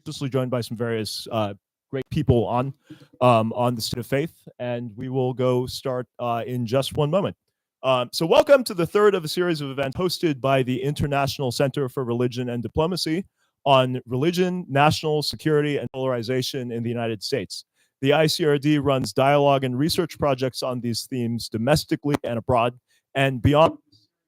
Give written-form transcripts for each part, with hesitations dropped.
graciously joined by some various great people on the State of Faith, and we will go start in just one moment. So welcome to the third of a series of events hosted by the International Center for Religion and Diplomacy on religion, national security, and polarization in the United States. The ICRD runs dialogue and research projects on these themes domestically and abroad, and beyond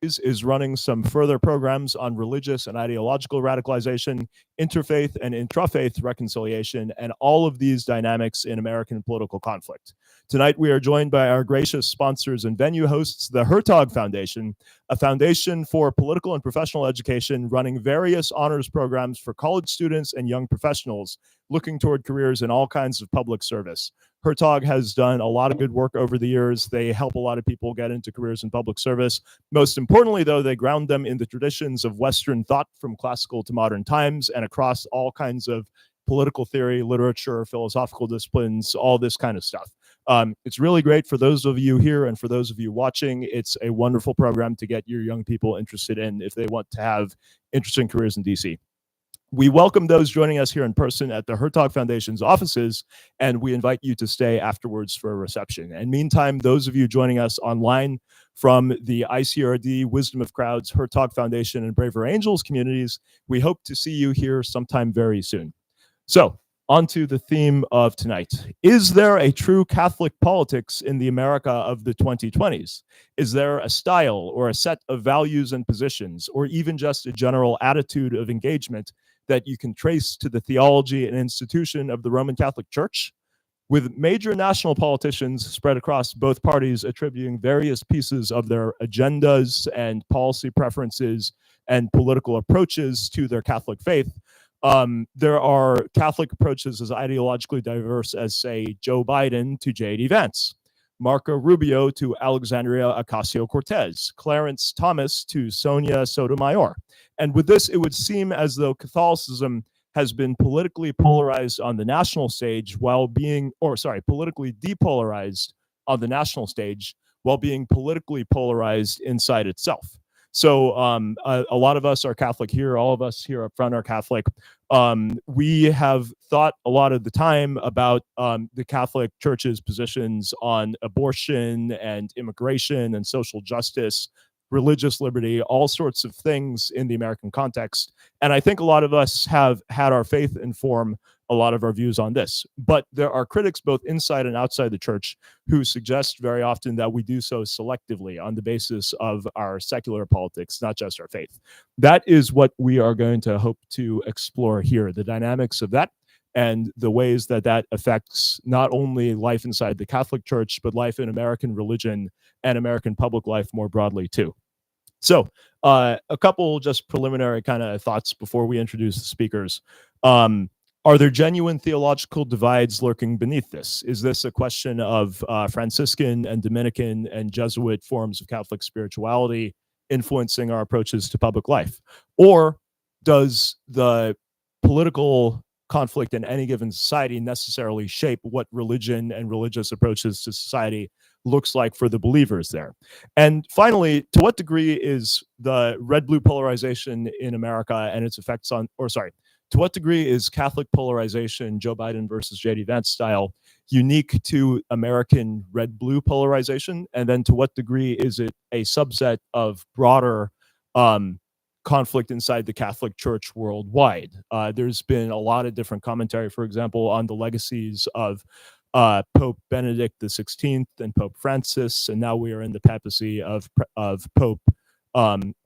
is running some further programs on religious and ideological radicalization, interfaith and intrafaith reconciliation, and all of these dynamics in American political conflict. Tonight, we are joined by our gracious sponsors and venue hosts, the Hertog Foundation, a foundation for political and professional education running various honors programs for college students and young professionals looking toward careers in all kinds of public service. Hertog has done a lot of good work over the years. They help a lot of people get into careers in public service. Most importantly, though, they ground them in the traditions of Western thought from classical to modern times and across all kinds of political theory, literature, philosophical disciplines, all this kind of stuff. It's really great for those of you here and for those of you watching. It's a wonderful program to get your young people interested in if they want to have interesting careers in DC. We welcome those joining us here in person at the Hertog Foundation's offices, and we invite you to stay afterwards for a reception. And meantime, those of you joining us online from the ICRD, Wisdom of Crowds, Hertog Foundation, and Braver Angels communities, we hope to see you here sometime very soon. So, on to the theme of tonight. Is there a true Catholic politics in the America of the 2020s? Is there a style or a set of values and positions, or even just a general attitude of engagement that you can trace to the theology and institution of the Roman Catholic Church? With major national politicians spread across both parties attributing various pieces of their agendas and policy preferences and political approaches to their Catholic faith, there are Catholic approaches as ideologically diverse as, say, Joe Biden to J.D. Vance, Marco Rubio to Alexandria Ocasio-Cortez, Clarence Thomas to Sonia Sotomayor. And with this, it would seem as though Catholicism has been politically polarized on the national stage while being, politically depolarized on the national stage while being politically polarized inside itself. So a lot of us are Catholic here. All of us here up front are Catholic. We have thought a lot of the time about the Catholic Church's positions on abortion and immigration and social justice, religious liberty, all sorts of things in the American context. And I think a lot of us have had our faith inform a lot of our views on this. But there are critics both inside and outside the church who suggest very often that we do so selectively on the basis of our secular politics, not just our faith. That is what we are going to hope to explore here, the dynamics of that and the ways that that affects not only life inside the Catholic Church, but life in American religion and American public life more broadly too. So a couple just preliminary kind of thoughts before we introduce the speakers. Are there genuine theological divides lurking beneath this? Is this a question of Franciscan and Dominican and Jesuit forms of Catholic spirituality influencing our approaches to public life? Or does the political conflict in any given society necessarily shape what religion and religious approaches to society looks like for the believers there? And finally, to what degree is the red-blue polarization in America and its effects on, to what degree is Catholic polarization, Joe Biden versus J.D. Vance style, unique to American red-blue polarization? And then to what degree is it a subset of broader conflict inside the Catholic Church worldwide? There's been a lot of different commentary, for example, on the legacies of Pope Benedict XVI and Pope Francis, and now we are in the papacy of Pope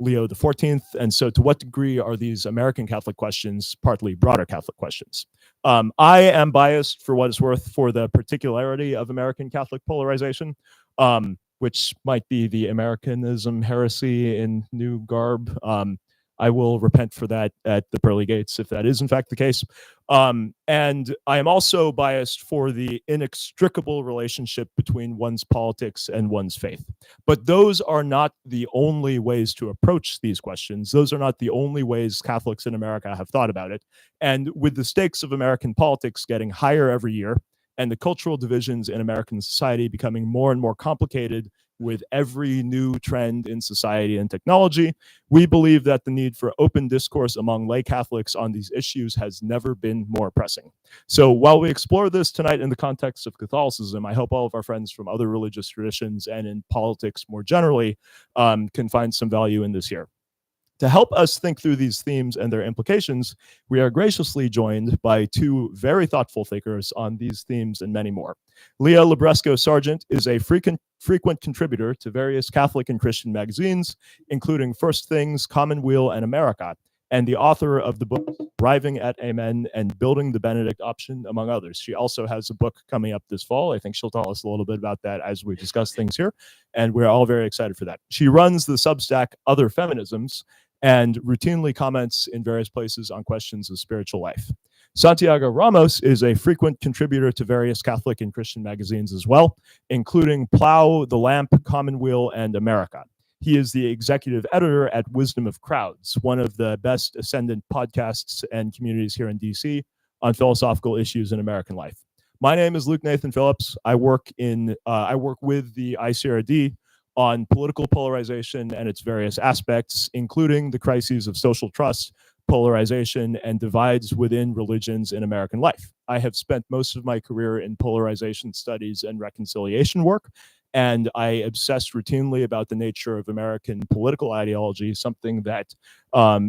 Leo XIV. And so to what degree are these American Catholic questions partly broader Catholic questions? I am biased, for what it's worth, for the particularity of American Catholic polarization, which might be the Americanism heresy in new garb. I will repent for that at the pearly gates if that is in fact the case. And I am also biased for the inextricable relationship between one's politics and one's faith. But those are not the only ways to approach these questions. Those are not the only ways Catholics in America have thought about it. And with the stakes of American politics getting higher every year, and the cultural divisions in American society becoming more and more complicated with every new trend in society and technology. We believe that the need for open discourse among lay Catholics on these issues has never been more pressing. So while we explore this tonight in the context of Catholicism, I hope all of our friends from other religious traditions and in politics more generally can find some value in this here. To help us think through these themes and their implications, we are graciously joined by two very thoughtful thinkers on these themes and many more. Leah Libresco Sargent is a frequent contributor to various Catholic and Christian magazines, including First Things, Commonweal, and America, and the author of the book Arriving at Amen and Building the Benedict Option, among others. She also has a book coming up this fall. I think she'll tell us a little bit about that as we discuss things here, and we're all very excited for that. She runs the Substack Other Feminisms and routinely comments in various places on questions of spiritual life. Santiago Ramos is a frequent contributor to various Catholic and Christian magazines as well, including Plow, The Lamp, Commonweal, and America. He is the executive editor at Wisdom of Crowds, one of the best ascendant podcasts and communities here in DC on philosophical issues in American life. My name is Luke Nathan Phillips. I work with the ICRD on political polarization and its various aspects, including the crises of social trust, polarization, and divides within religions in American life. I have spent most of my career in polarization studies and reconciliation work, and I obsess routinely about the nature of American political ideology, something that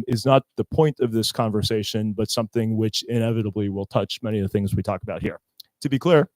is not the point of this conversation, but something which inevitably will touch many of the things we talk about here. To be clear,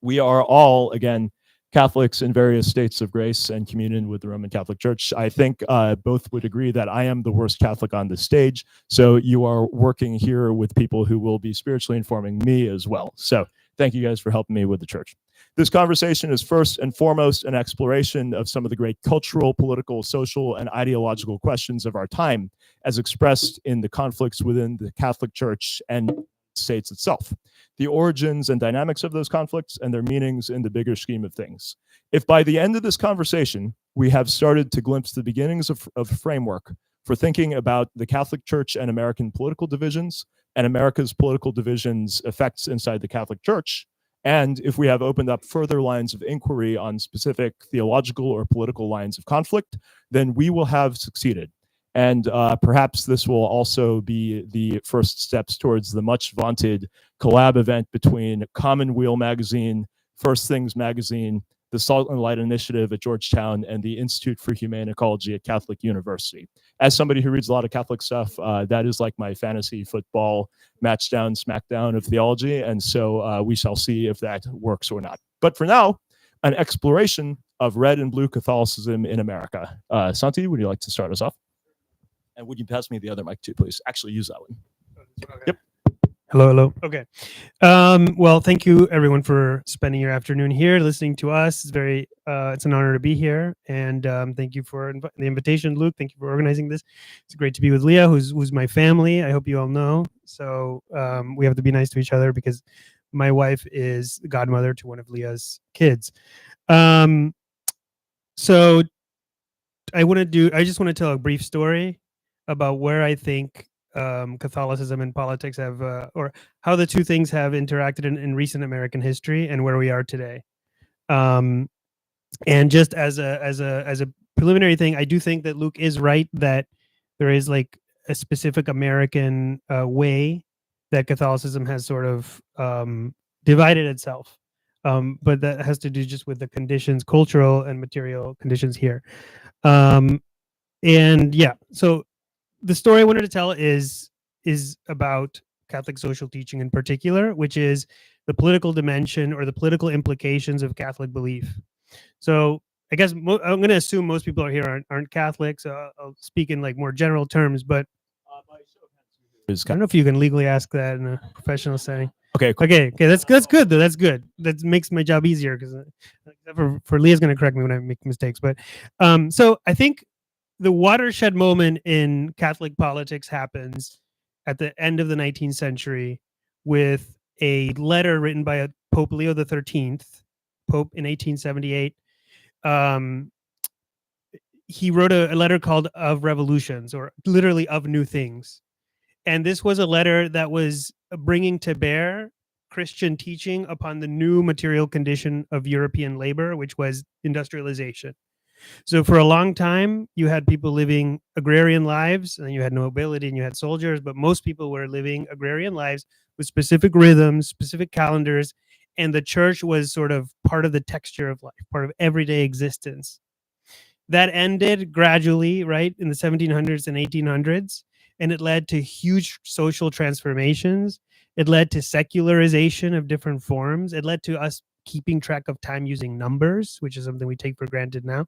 we are all, again, Catholics in various states of grace and communion with the Roman Catholic Church. I think both would agree that I am the worst Catholic on the stage, so you are working here with people who will be spiritually informing me as well. So thank you guys for helping me with the church. This conversation is first and foremost an exploration of some of the great cultural, political, social, and ideological questions of our time, as expressed in the conflicts within the Catholic Church and states itself, the origins and dynamics of those conflicts and their meanings in the bigger scheme of things. If by the end of this conversation, we have started to glimpse the beginnings of a framework for thinking about the Catholic Church and American political divisions and America's political divisions' effects inside the Catholic Church, and if we have opened up further lines of inquiry on specific theological or political lines of conflict, then we will have succeeded. And perhaps this will also be the first steps towards the much vaunted collab event between Commonweal magazine, First Things magazine, the Salt and Light Initiative at Georgetown, and the Institute for Humane Ecology at Catholic University. As somebody who reads a lot of Catholic stuff, that is like my fantasy football match down, smackdown of theology. And so we shall see if that works or not. But for now, an exploration of red and blue Catholicism in America. Santi, would you like to start us off? And would you pass me the other mic too, please? Actually, use that one. Okay. Yep. Hello. Okay. Well, thank you everyone for spending your afternoon here listening to us. It's an honor to be here, and thank you for the invitation, Luke. Thank you for organizing this. It's great to be with Leah, who's my family. I hope you all know. So we have to be nice to each other because my wife is the godmother to one of Leah's kids. So I just want to tell a brief story about where I think Catholicism and politics have, or how the two things have interacted in recent American history and where we are today. And just as a preliminary thing, I do think that Luke is right that there is like a specific American way that Catholicism has sort of divided itself. But that has to do just with the conditions, cultural and material conditions here. And yeah, so the story I wanted to tell is about Catholic social teaching in particular, which is the political dimension or the political implications of Catholic belief. So I guess I'm going to assume most people here aren't Catholics. I'll speak in like more general terms, but I don't know if you can legally ask that in a professional setting. Okay. Cool. Okay. That's good though. That's good. That makes my job easier because for Leah's going to correct me when I make mistakes. But so I think the watershed moment in Catholic politics happens at the end of the 19th century with a letter written by Pope Leo XIII, Pope in 1878. He wrote a letter called Of Revolutions, or literally Of New Things. And this was a letter that was bringing to bear Christian teaching upon the new material condition of European labor, which was industrialization. So for a long time, you had people living agrarian lives, and you had nobility and you had soldiers, but most people were living agrarian lives with specific rhythms, specific calendars, and the church was sort of part of the texture of life, part of everyday existence. That ended gradually, right, in the 1700s and 1800s, and it led to huge social transformations. It led to secularization of different forms. It led to us keeping track of time using numbers, which is something we take for granted now.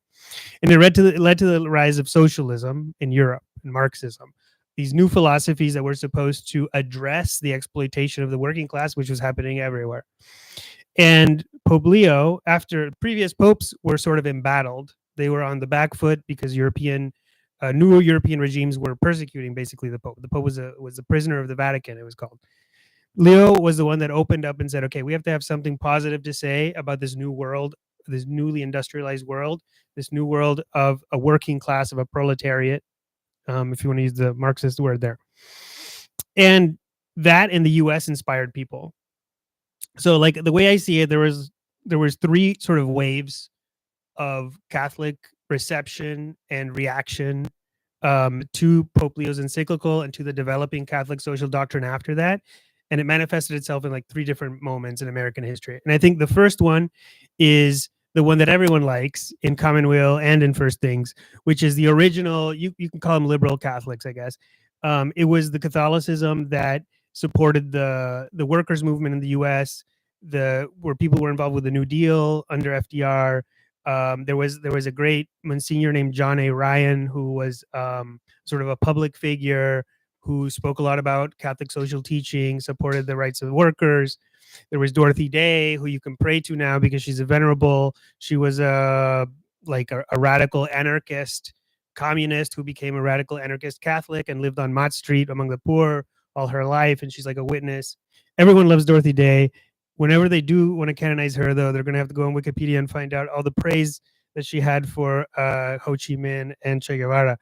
And it led to the rise of socialism in Europe and Marxism. These new philosophies that were supposed to address the exploitation of the working class, which was happening everywhere. And Pope Leo, after previous popes were sort of embattled, they were on the back foot because new European regimes were persecuting basically the Pope. The Pope was a prisoner of the Vatican, it was called. Leo was the one that opened up and said, okay, we have to have something positive to say about this new world, this newly industrialized world, this new world of a working class, of a proletariat, if you want to use the Marxist word there. And that in the US inspired people. So like the way I see it, there was three sort of waves of Catholic reception and reaction to Pope Leo's encyclical and to the developing Catholic social doctrine after that. And it manifested itself in like three different moments in American history. And I think the first one is the one that everyone likes in Commonweal and in First Things, which is the original, you can call them liberal Catholics, I guess. It was the Catholicism that supported the workers' movement in the US, where people were involved with the New Deal under FDR. There was a great Monsignor named John A. Ryan, who was sort of a public figure who spoke a lot about Catholic social teaching, supported the rights of workers. There was Dorothy Day, who you can pray to now because she's a venerable. She was a radical anarchist communist who became a radical anarchist Catholic and lived on Mott Street among the poor all her life, and she's like a witness. Everyone loves Dorothy Day. Whenever they do want to canonize her, though, they're going to have to go on Wikipedia and find out all the praise that she had for Ho Chi Minh and Che Guevara.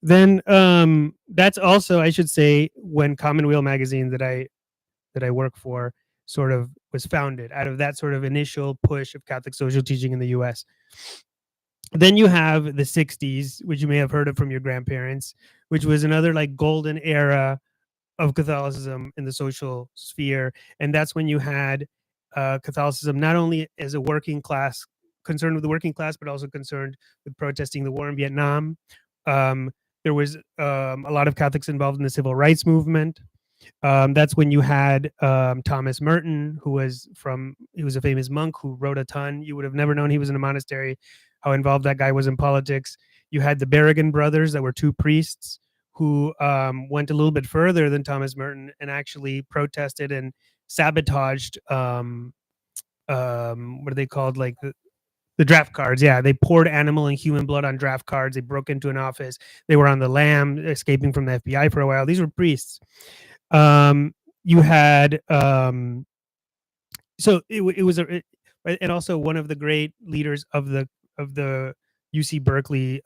Then that's also, I should say, when Commonweal magazine that I work for sort of was founded out of that sort of initial push of Catholic social teaching in the US. Then you have the 60s, which you may have heard of from your grandparents, which was another like golden era of Catholicism in the social sphere. And that's when you had Catholicism not only as a working class, concerned with the working class, but also concerned with protesting the war in Vietnam. There was a lot of Catholics involved in the civil rights movement. That's when you had Thomas Merton, he was a famous monk who wrote a ton. You would have never known he was in a monastery, how involved that guy was in politics. You had the Berrigan brothers that were two priests who went a little bit further than Thomas Merton and actually protested and sabotaged what are they called, like the draft cards. Yeah, they poured animal and human blood on draft cards. They broke into an office. They were on the lam, escaping from the FBI for a while. These were priests. You had so it was and also one of the great leaders of the UC Berkeley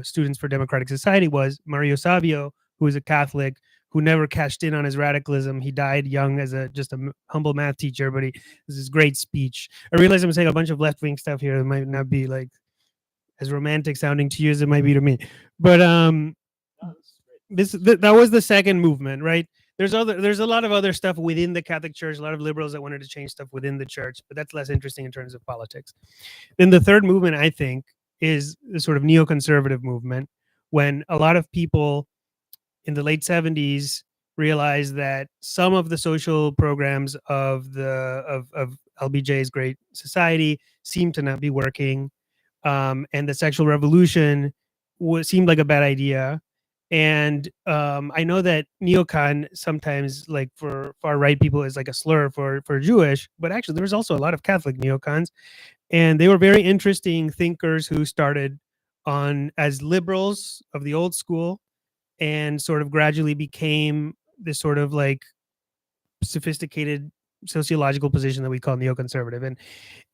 Students for Democratic Society was Mario Savio, who was a Catholic who never cashed in on his radicalism. He died young as just a humble math teacher, but this is great speech. I realize I'm saying a bunch of left-wing stuff here that might not be like as romantic sounding to you as it might be to me. But that was the second movement, right? There's a lot of other stuff within the Catholic Church, a lot of liberals that wanted to change stuff within the church, but that's less interesting in terms of politics. Then the third movement, I think, is the sort of neoconservative movement, when a lot of people in the late 70s realized that some of the social programs of LBJ's Great Society seemed to not be working, and the sexual revolution seemed like a bad idea. And I know that neocon sometimes, like for far right people, is like a slur for Jewish, but actually there was also a lot of Catholic neocons, and they were very interesting thinkers who started on as liberals of the old school and sort of gradually became this sort of like sophisticated sociological position that we call neoconservative.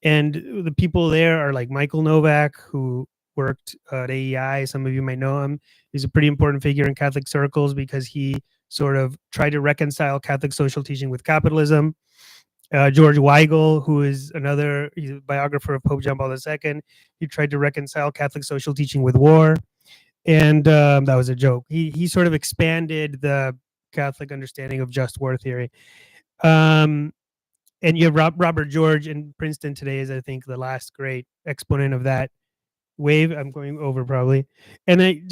And the people there are like Michael Novak, who worked at AEI. Some of you might know him. He's a pretty important figure in Catholic circles because he sort of tried to reconcile Catholic social teaching with capitalism. George Weigel, who is he's a biographer of Pope John Paul II, he tried to reconcile Catholic social teaching with war. And that was a joke. He sort of expanded the Catholic understanding of just war theory. And you have Robert George in Princeton today is, I think, the last great exponent of that wave. I'm going over probably. And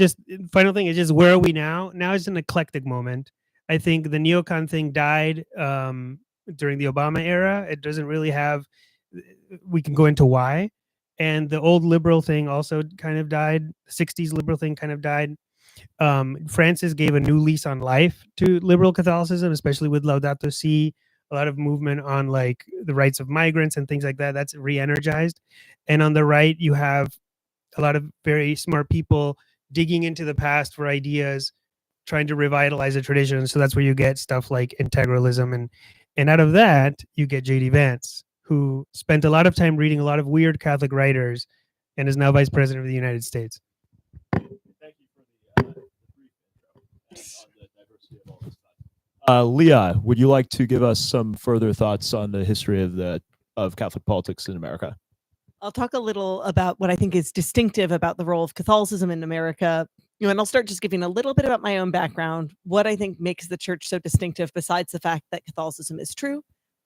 final thing is just, where are we now? Now it's an eclectic moment. I think the neocon thing died during the Obama era. It doesn't really have, we can go into why. And the old liberal thing also kind of died. The 60s liberal thing kind of died. Francis gave a new lease on life to liberal Catholicism, especially with Laudato Si, a lot of movement on like the rights of migrants and things like that. That's re-energized. And on the right, you have a lot of very smart people digging into the past for ideas, trying to revitalize the tradition. So that's where you get stuff like integralism. And out of that, you get J.D. Vance, who spent a lot of time reading a lot of weird Catholic writers and is now Vice President of the United States. Thank you for the brief intro on the diversity of all this stuff. Leah, would you like to give us some further thoughts on the history of Catholic politics in America? I'll talk a little about what I think is distinctive about the role of Catholicism in America. And I'll start just giving a little bit about my own background, what I think makes the church so distinctive besides the fact that Catholicism is true,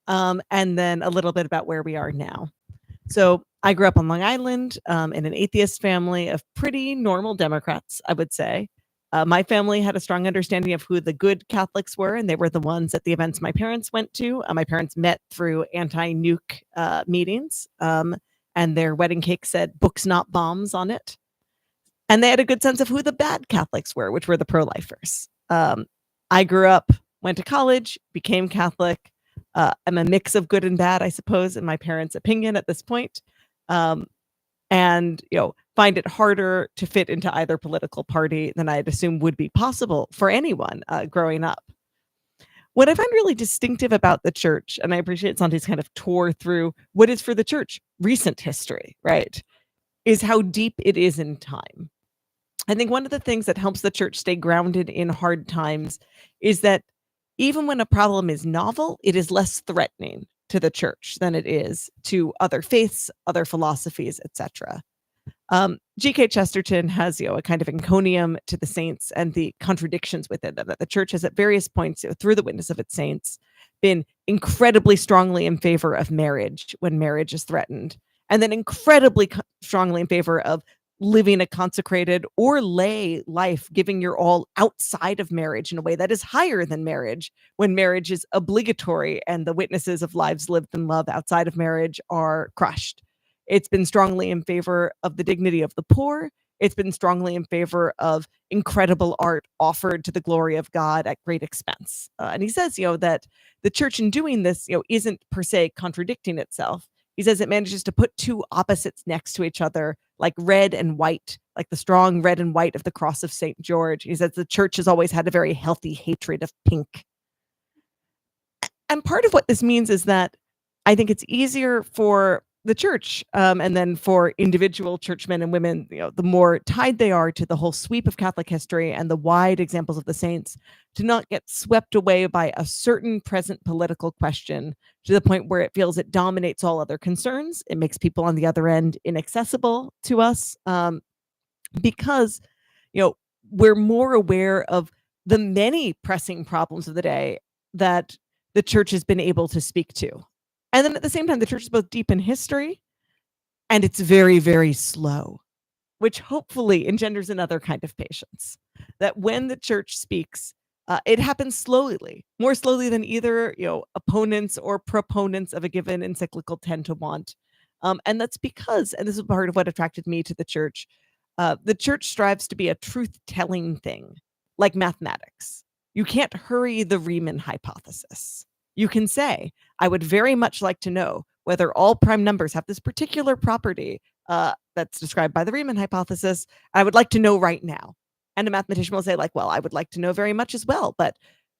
and then a little bit about where we are now. So I grew up on Long Island in an atheist family of pretty normal Democrats, I would say. My family had a strong understanding of who the good Catholics were, and they were the ones at the events my parents went to. My parents met through anti-nuke meetings, and their wedding cake said "books, not bombs" on it. And they had a good sense of who the bad Catholics were, which were the pro-lifers. I grew up, went to college, became Catholic. I'm a mix of good and bad, I suppose, in my parents' opinion at this point. And find it harder to fit into either political party than I'd assume would be possible for anyone growing up. What I find really distinctive about the church, and I appreciate Santi's kind of tore through what is for the church recent history, right, is how deep it is in time. I think one of the things that helps the church stay grounded in hard times is that even when a problem is novel, it is less threatening to the church than it is to other faiths, other philosophies, etc. G.K. Chesterton has, a kind of encomium to the saints and the contradictions within them, that the church has at various points through the witness of its saints been incredibly strongly in favor of marriage when marriage is threatened, and then incredibly strongly in favor of living a consecrated or lay life, giving your all outside of marriage in a way that is higher than marriage when marriage is obligatory and the witnesses of lives lived in love outside of marriage are crushed. It's been strongly in favor of the dignity of the poor. It's been strongly in favor of incredible art offered to the glory of God at great expense. And he says, that the church in doing this, isn't per se contradicting itself. He says it manages to put two opposites next to each other, like red and white, like the strong red and white of the cross of St. George. He says the church has always had a very healthy hatred of pink. And part of what this means is that I think it's easier for the church and then for individual churchmen and women, the more tied they are to the whole sweep of Catholic history and the wide examples of the saints, to not get swept away by a certain present political question to the point where it feels it dominates all other concerns. It makes people on the other end inaccessible to us because, we're more aware of the many pressing problems of the day that the church has been able to speak to. And then at the same time, the church is both deep in history and it's very, very slow, which hopefully engenders another kind of patience. That when the church speaks, it happens slowly, more slowly than either opponents or proponents of a given encyclical tend to want. And that's because, and this is part of what attracted me to the church strives to be a truth-telling thing, like mathematics. You can't hurry the Riemann hypothesis. You can say, I would very much like to know whether all prime numbers have this particular property that's described by the Riemann hypothesis. I would like to know right now. And a mathematician will say, well, I would like to know very much as well. But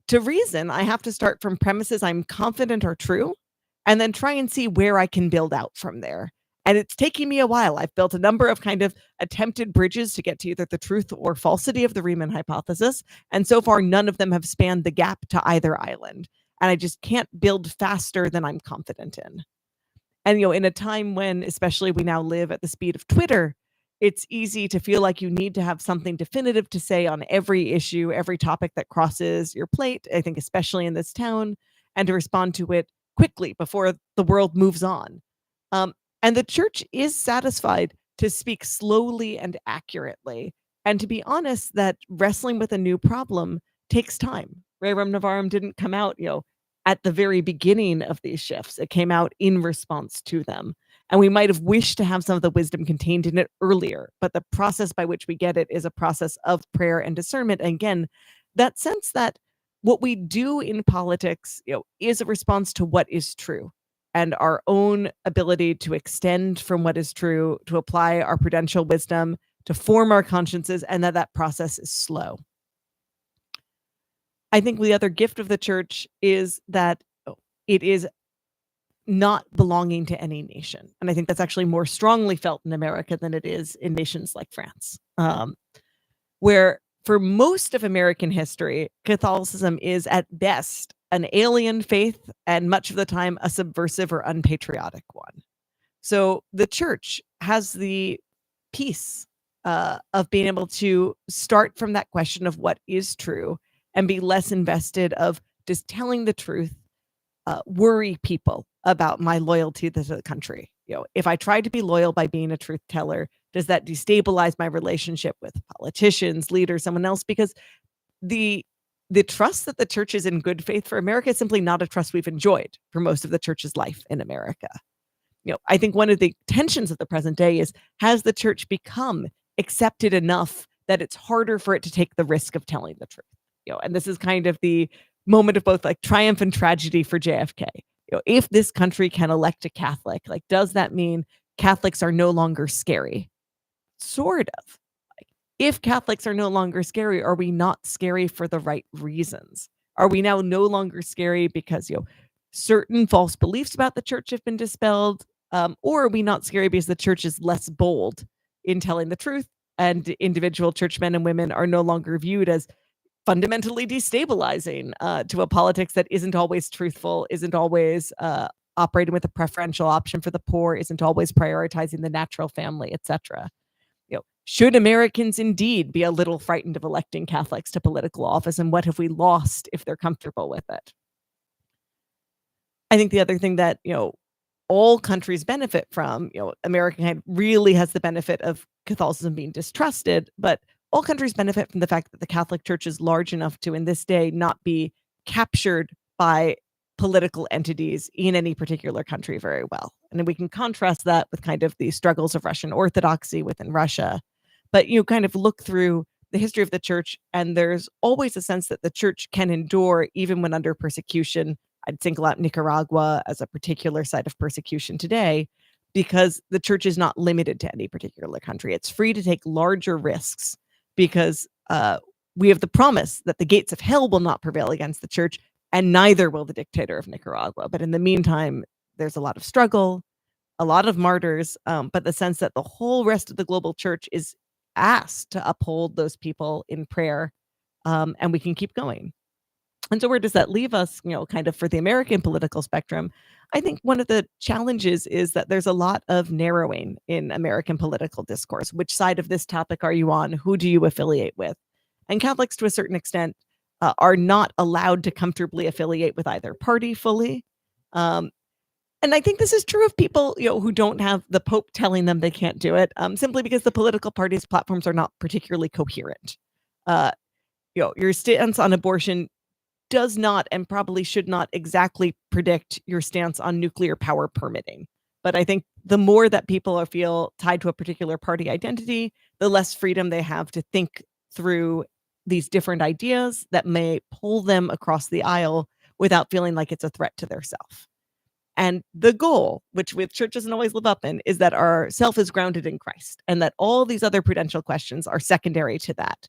to reason, I have to start from premises I'm confident are true, and then try and see where I can build out from there. And it's taking me a while. I've built a number of kind of attempted bridges to get to either the truth or falsity of the Riemann hypothesis. And so far, none of them have spanned the gap to either island. And I just can't build faster than I'm confident in. And, in a time when, especially we now live at the speed of Twitter, it's easy to feel like you need to have something definitive to say on every issue, every topic that crosses your plate, I think especially in this town, and to respond to it quickly before the world moves on. And the church is satisfied to speak slowly and accurately, and to be honest that wrestling with a new problem takes time. Rerum Novarum didn't come out, at the very beginning of these shifts. It came out in response to them. And we might have wished to have some of the wisdom contained in it earlier, but the process by which we get it is a process of prayer and discernment. And again, that sense that what we do in politics, is a response to what is true, and our own ability to extend from what is true, to apply our prudential wisdom, to form our consciences, and that process is slow. I think the other gift of the church is that it is not belonging to any nation. And I think that's actually more strongly felt in America than it is in nations like France, where for most of American history, Catholicism is at best an alien faith and much of the time a subversive or unpatriotic one. So the church has the peace of being able to start from that question of what is true and be less invested of just telling the truth, worry people about my loyalty to the country. If I try to be loyal by being a truth teller, does that destabilize my relationship with politicians, leaders, someone else? Because the trust that the church is in good faith for America is simply not a trust we've enjoyed for most of the church's life in America. I think one of the tensions of the present day is, has the church become accepted enough that it's harder for it to take the risk of telling the truth? And this is kind of the moment of both like triumph and tragedy for JFK. If this country can elect a Catholic, does that mean Catholics are no longer scary? Sort of. If Catholics are no longer scary, are we not scary for the right reasons? Are we now no longer scary because, certain false beliefs about the church have been dispelled? Or are we not scary because the church is less bold in telling the truth, and individual churchmen and women are no longer viewed as fundamentally destabilizing to a politics that isn't always truthful, isn't always operating with a preferential option for the poor, isn't always prioritizing the natural family, etc. Should Americans indeed be a little frightened of electing Catholics to political office, and what have we lost if they're comfortable with it? I think the other thing that all countries benefit from, America really has the benefit of Catholicism being distrusted, but all countries benefit from the fact that the Catholic Church is large enough to, in this day, not be captured by political entities in any particular country very well. And we can contrast that with kind of the struggles of Russian Orthodoxy within Russia. But you kind of look through the history of the church, and there's always a sense that the church can endure even when under persecution. I'd single out Nicaragua as a particular site of persecution today, because the church is not limited to any particular country. It's free to take larger risks, because we have the promise that the gates of hell will not prevail against the church, and neither will the dictator of Nicaragua. But in the meantime, there's a lot of struggle, a lot of martyrs, but the sense that the whole rest of the global church is asked to uphold those people in prayer, and we can keep going. And so where does that leave us, kind of for the American political spectrum? I think one of the challenges is that there's a lot of narrowing in American political discourse. Which side of this topic are you on? Who do you affiliate with? And Catholics, to a certain extent, are not allowed to comfortably affiliate with either party fully. And I think this is true of people, who don't have the Pope telling them they can't do it, simply because the political parties' platforms are not particularly coherent. Your stance on abortion does not, and probably should not, exactly predict your stance on nuclear power permitting. But I think the more that people feel tied to a particular party identity, the less freedom they have to think through these different ideas that may pull them across the aisle without feeling like it's a threat to their self. And the goal, which with church doesn't always live up in, is that our self is grounded in Christ, and that all these other prudential questions are secondary to that.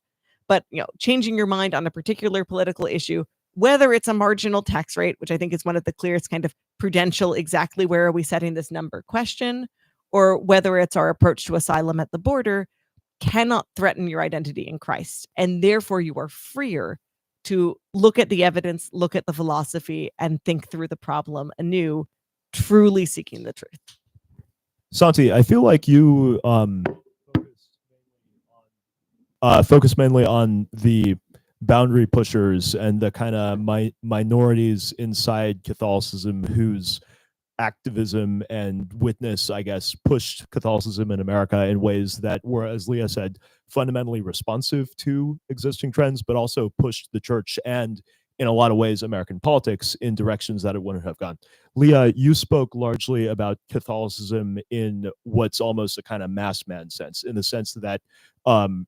But changing your mind on a particular political issue, whether it's a marginal tax rate, which I think is one of the clearest kind of prudential, exactly where are we setting this number question, or whether it's our approach to asylum at the border, cannot threaten your identity in Christ. And therefore, you are freer to look at the evidence, look at the philosophy, and think through the problem anew, truly seeking the truth. Santi, I feel like you focus mainly on the boundary pushers and the kind of minorities inside Catholicism whose activism and witness, I guess, pushed Catholicism in America in ways that were, as Leah said, fundamentally responsive to existing trends, but also pushed the church and, in a lot of ways, American politics in directions that it wouldn't have gone. Leah, you spoke largely about Catholicism in what's almost a kind of mass man sense, in the sense that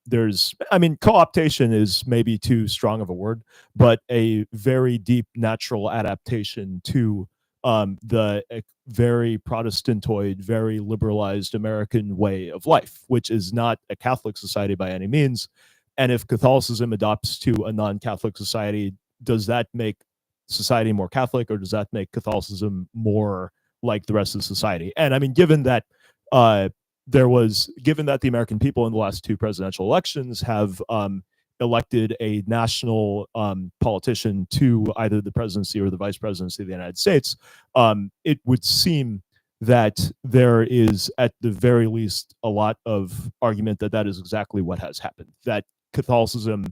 there's, I mean, co-optation is maybe too strong of a word, but a very deep natural adaptation to the very Protestantoid, very liberalized American way of life, which is not a Catholic society by any means. And if Catholicism adopts to a non-Catholic society, does that make society more Catholic, or does that make Catholicism more like the rest of society? And I mean, given that the American people in the last two presidential elections have elected a national politician to either the presidency or the vice presidency of the United States, it would seem that there is, at the very least, a lot of argument that that is exactly what has happened, that Catholicism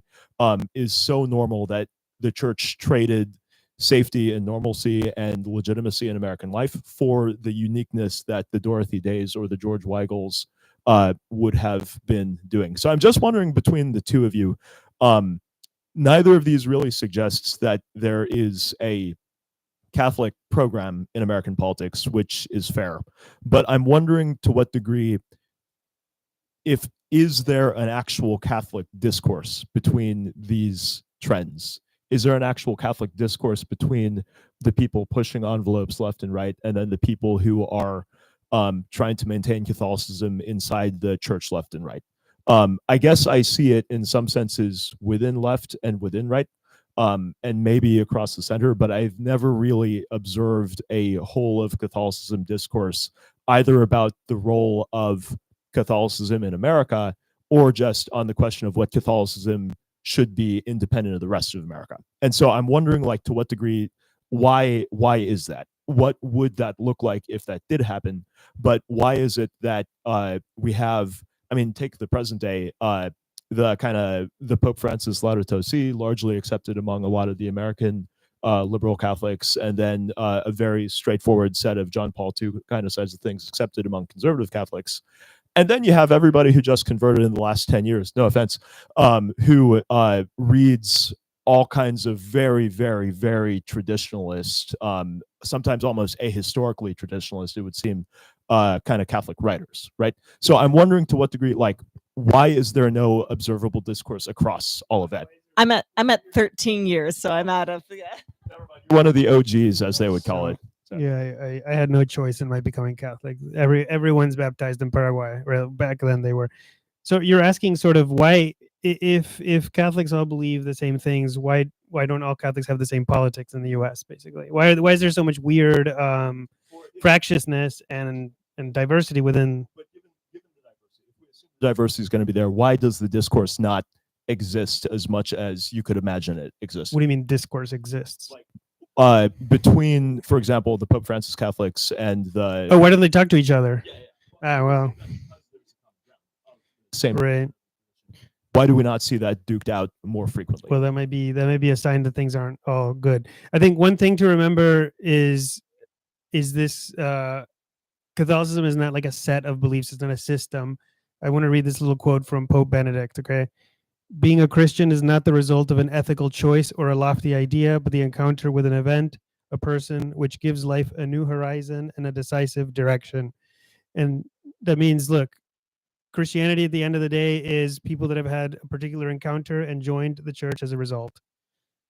is so normal that the church traded safety and normalcy and legitimacy in American life for the uniqueness that the Dorothy Days or the George Weigels would have been doing. So I'm just wondering, between the two of you, neither of these really suggests that there is a Catholic program in American politics, which is fair. But I'm wondering to what degree, is there an actual Catholic discourse between these trends? Is there an actual Catholic discourse between the people pushing envelopes left and right, and then the people who are trying to maintain Catholicism inside the church left and right? I guess I see it in some senses within left and within right, and maybe across the center, but I've never really observed a whole of Catholicism discourse, either about the role of Catholicism in America or just on the question of what Catholicism should be independent of the rest of America. And so I'm wondering, like, to what degree, why is that? What would that look like if that did happen? But why is it that we have, I mean, take the present day, the Pope Francis Laudato Si, largely accepted among a lot of the American liberal Catholics, and then a very straightforward set of John Paul II kind of sides of things accepted among conservative Catholics. And then you have everybody who just converted in the last 10 years, no offense, who reads all kinds of very, very, very traditionalist, sometimes almost ahistorically traditionalist, it would seem, kind of Catholic writers, right? So I'm wondering to what degree, like, why is there no observable discourse across all of that? I'm at 13 years, so I'm out of one of the OGs, as they would call it. So. Yeah, I had no choice in my becoming Catholic. Everyone's baptized in Paraguay. Well, back then they were. So you're asking sort of why, if Catholics all believe the same things, why don't all Catholics have the same politics in the U.S. basically? Why is there so much weird fractiousness and diversity within? But given the diversity is going to be there, why does the discourse not exist as much as you could imagine it exists? What do you mean discourse exists? Between, for example, the Pope Francis Catholics and the... Oh, why don't they talk to each other? Well. Same. Right. Why do we not see that duked out more frequently? Well, that might be a sign that things aren't all good. I think one thing to remember is this Catholicism is not like a set of beliefs. It's not a system. I want to read this little quote from Pope Benedict, okay? Being a Christian is not the result of an ethical choice or a lofty idea, but the encounter with an event, a person, which gives life a new horizon and a decisive direction. And that means, look, Christianity at the end of the day is people that have had a particular encounter and joined the church as a result.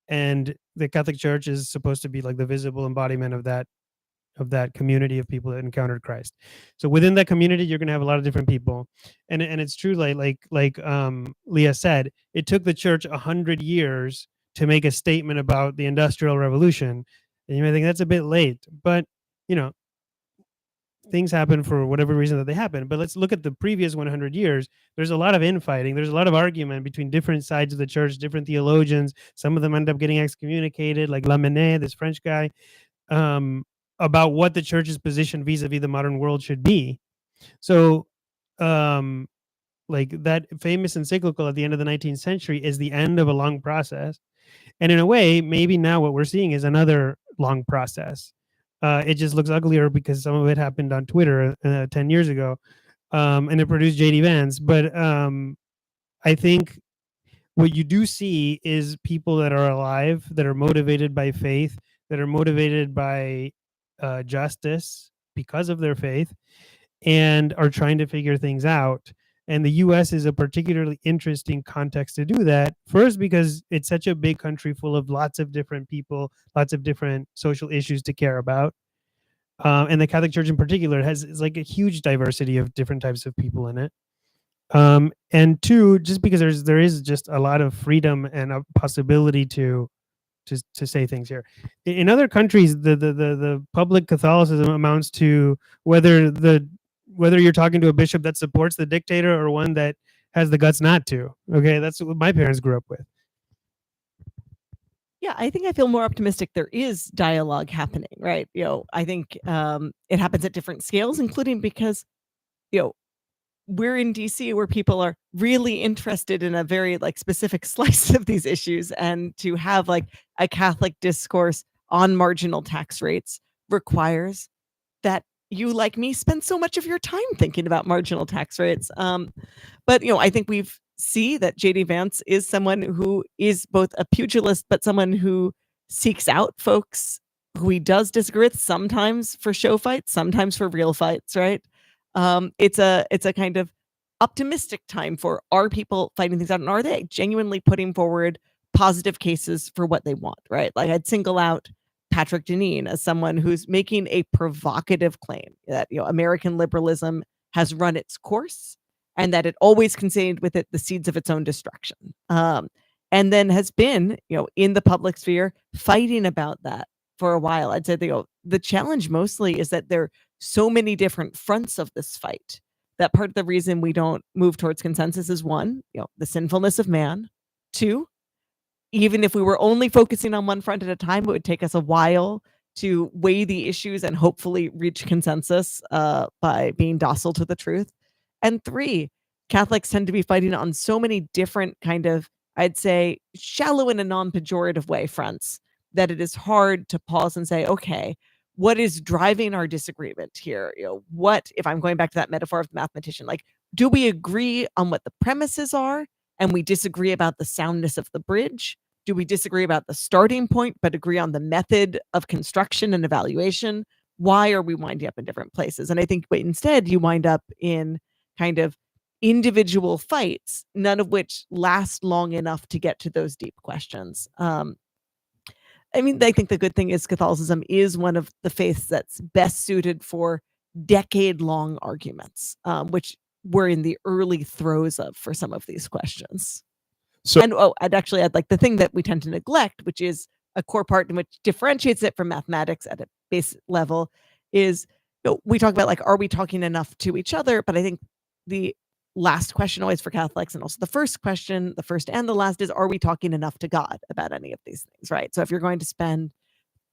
And the Catholic Church is supposed to be like the visible embodiment of that community of people that encountered Christ. So within that community, you're going to have a lot of different people. And it's true, like Leah said, it took the church 100 years to make a statement about the Industrial Revolution. And you may think that's a bit late, but things happen for whatever reason that they happen. But let's look at the previous 100 years. There's a lot of infighting. There's a lot of argument between different sides of the church, different theologians. Some of them end up getting excommunicated, like Lamennais, this French guy, about what the church's position vis-a-vis the modern world should be. So, like that famous encyclical at the end of the 19th century is the end of a long process. And in a way, maybe now what we're seeing is another long process. It just looks uglier because some of it happened on Twitter 10 years ago, and it produced JD Vance. But I think what you do see is people that are alive, that are motivated by faith, that are motivated by justice because of their faith, and are trying to figure things out. And the US is a particularly interesting context to do that. First, because it's such a big country full of lots of different people, lots of different social issues to care about. And the Catholic Church in particular is like a huge diversity of different types of people in it. And two, just because there is just a lot of freedom and a possibility to say things here. In other countries, the public Catholicism amounts to whether you're talking to a bishop that supports the dictator or one that has the guts not to. Okay, that's what my parents grew up with. Yeah, I think I feel more optimistic. There is dialogue happening, right? I think it happens at different scales, including because, we're in DC where people are really interested in a very specific slice of these issues, and to have a Catholic discourse on marginal tax rates requires that you, like me, spend so much of your time thinking about marginal tax rates. But I think we've see that JD Vance is someone who is both a pugilist, but someone who seeks out folks who he does disagree with, sometimes for show fights, sometimes for real fights, right? It's a kind of optimistic time for, are people fighting things out, and are they genuinely putting forward positive cases for what they want, right? Like, I'd single out Patrick Deneen as someone who's making a provocative claim that American liberalism has run its course, and that it always contained with it the seeds of its own destruction. And then has been, in the public sphere fighting about that for a while. I'd say the challenge mostly is that there are so many different fronts of this fight, that part of the reason we don't move towards consensus is, one, the sinfulness of man. Two, even if we were only focusing on one front at a time, it would take us a while to weigh the issues and hopefully reach consensus by being docile to the truth. And three, Catholics tend to be fighting on so many different kind of, I'd say, shallow in a non-pejorative way fronts, that it is hard to pause and say, okay, what is driving our disagreement here? What, if I'm going back to that metaphor of the mathematician, do we agree on what the premises are and we disagree about the soundness of the bridge? Do we disagree about the starting point but agree on the method of construction and evaluation? Why are we winding up in different places? And I think instead you wind up in kind of individual fights, none of which last long enough to get to those deep questions. I think the good thing is Catholicism is one of the faiths that's best suited for decade-long arguments, which we're in the early throes of for some of these questions. So, and I'd add the thing that we tend to neglect, which is a core part in which differentiates it from mathematics at a base level, is we talk about are we talking enough to each other? But I think the last question always for Catholics, and also the first question, the first and the last, is, are we talking enough to God about any of these things, right? So if you're going to spend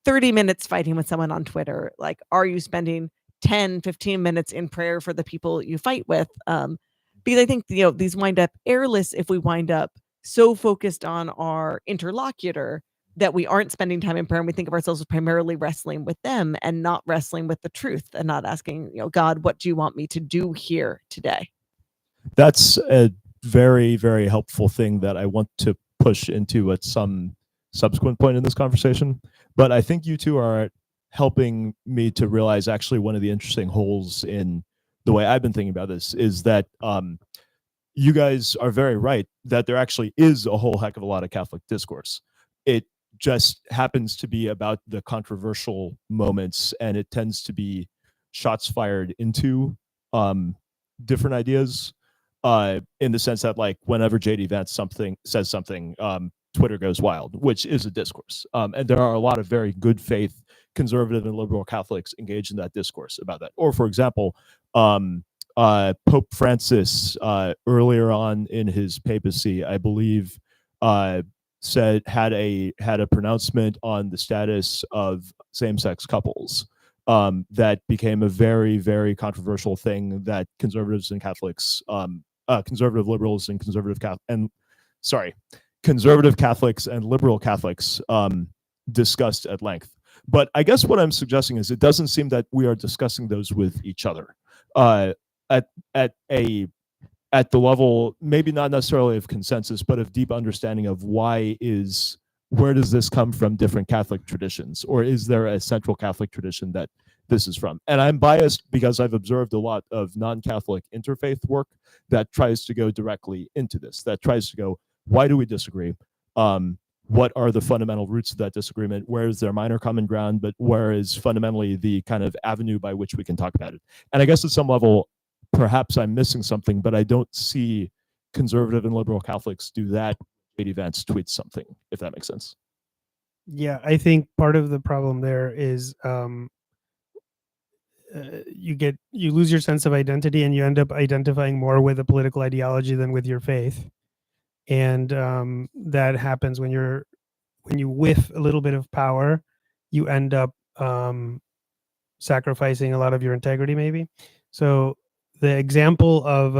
30 minutes fighting with someone on Twitter, are you spending 10, 15 minutes in prayer for the people you fight with? Because I think these wind up airless if we wind up so focused on our interlocutor that we aren't spending time in prayer, and we think of ourselves as primarily wrestling with them and not wrestling with the truth, and not asking, God, what do you want me to do here today? That's a very, very helpful thing that I want to push into at some subsequent point in this conversation. But I think you two are helping me to realize actually one of the interesting holes in the way I've been thinking about this is that you guys are very right that there actually is a whole heck of a lot of Catholic discourse. It just happens to be about the controversial moments, and it tends to be shots fired into different ideas. In the sense that whenever JD Vance says something, Twitter goes wild, which is a discourse. And there are a lot of very good faith conservative and liberal Catholics engage in that discourse about that. Or, for example, Pope Francis, earlier on in his papacy, I believe, said had a pronouncement on the status of same-sex couples that became a very, very controversial thing that conservatives and Catholics, conservative liberals and conservative Catholics and liberal Catholics discussed at length. But I guess what I'm suggesting is it doesn't seem that we are discussing those with each other at the level, maybe not necessarily of consensus, but of deep understanding of where does this come from different Catholic traditions, or is there a central Catholic tradition that this is from? And I'm biased because I've observed a lot of non-Catholic interfaith work that tries to go directly into this, that tries to go, why do we disagree? What are the fundamental roots of that disagreement? Where is there minor common ground, but where is fundamentally the kind of avenue by which we can talk about it? And I guess at some level, perhaps I'm missing something, but I don't see conservative and liberal Catholics do that. JD Vance tweets something, if that makes sense. Yeah, I think part of the problem there is you lose your sense of identity, and you end up identifying more with a political ideology than with your faith. And that happens when you whiff a little bit of power, you end up sacrificing a lot of your integrity, maybe. So the example of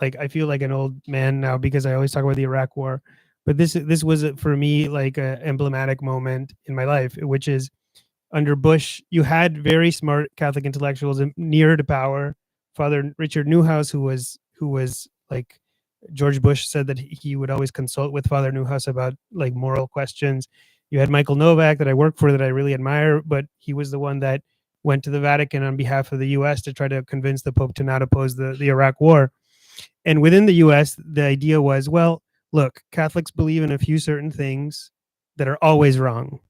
I feel like an old man now because I always talk about the Iraq War, but this was for me like an emblematic moment in my life, which is under Bush, you had very smart Catholic intellectuals near to power. Father Richard Newhouse, who was like, George Bush said that he would always consult with Father Newhouse about like moral questions. You had Michael Novak that I work for that I really admire, but he was the one that went to the Vatican on behalf of the U.S. to try to convince the Pope to not oppose the Iraq War. And within the U.S., the idea was, well, look, Catholics believe in a few certain things that are always wrong,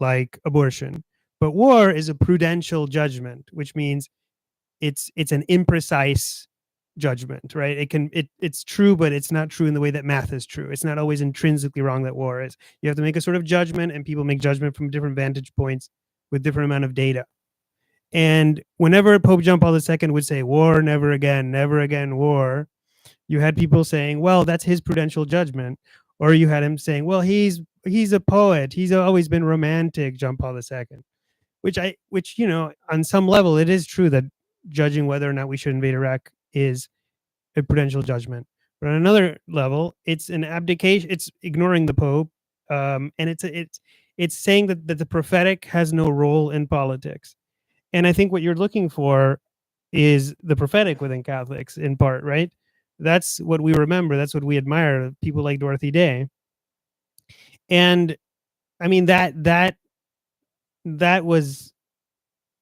like abortion. But war is a prudential judgment, which means it's an imprecise judgment, right? It's true, but it's not true in the way that math is true. It's not always intrinsically wrong that war is. You have to make a sort of judgment, and people make judgment from different vantage points with different amount of data. And whenever Pope John Paul II would say, war, never again, war, you had people saying, well, that's his prudential judgment. Or you had him saying, well, he's a poet. He's always been romantic, John Paul II. Which, you know, on some level, it is true that judging whether or not we should invade Iraq is a prudential judgment. But on another level, it's an abdication. It's ignoring the Pope, and it's saying that the prophetic has no role in politics. And I think what you're looking for is the prophetic within Catholics, in part, right? That's what we remember. That's what we admire. People like Dorothy Day. And I mean that was,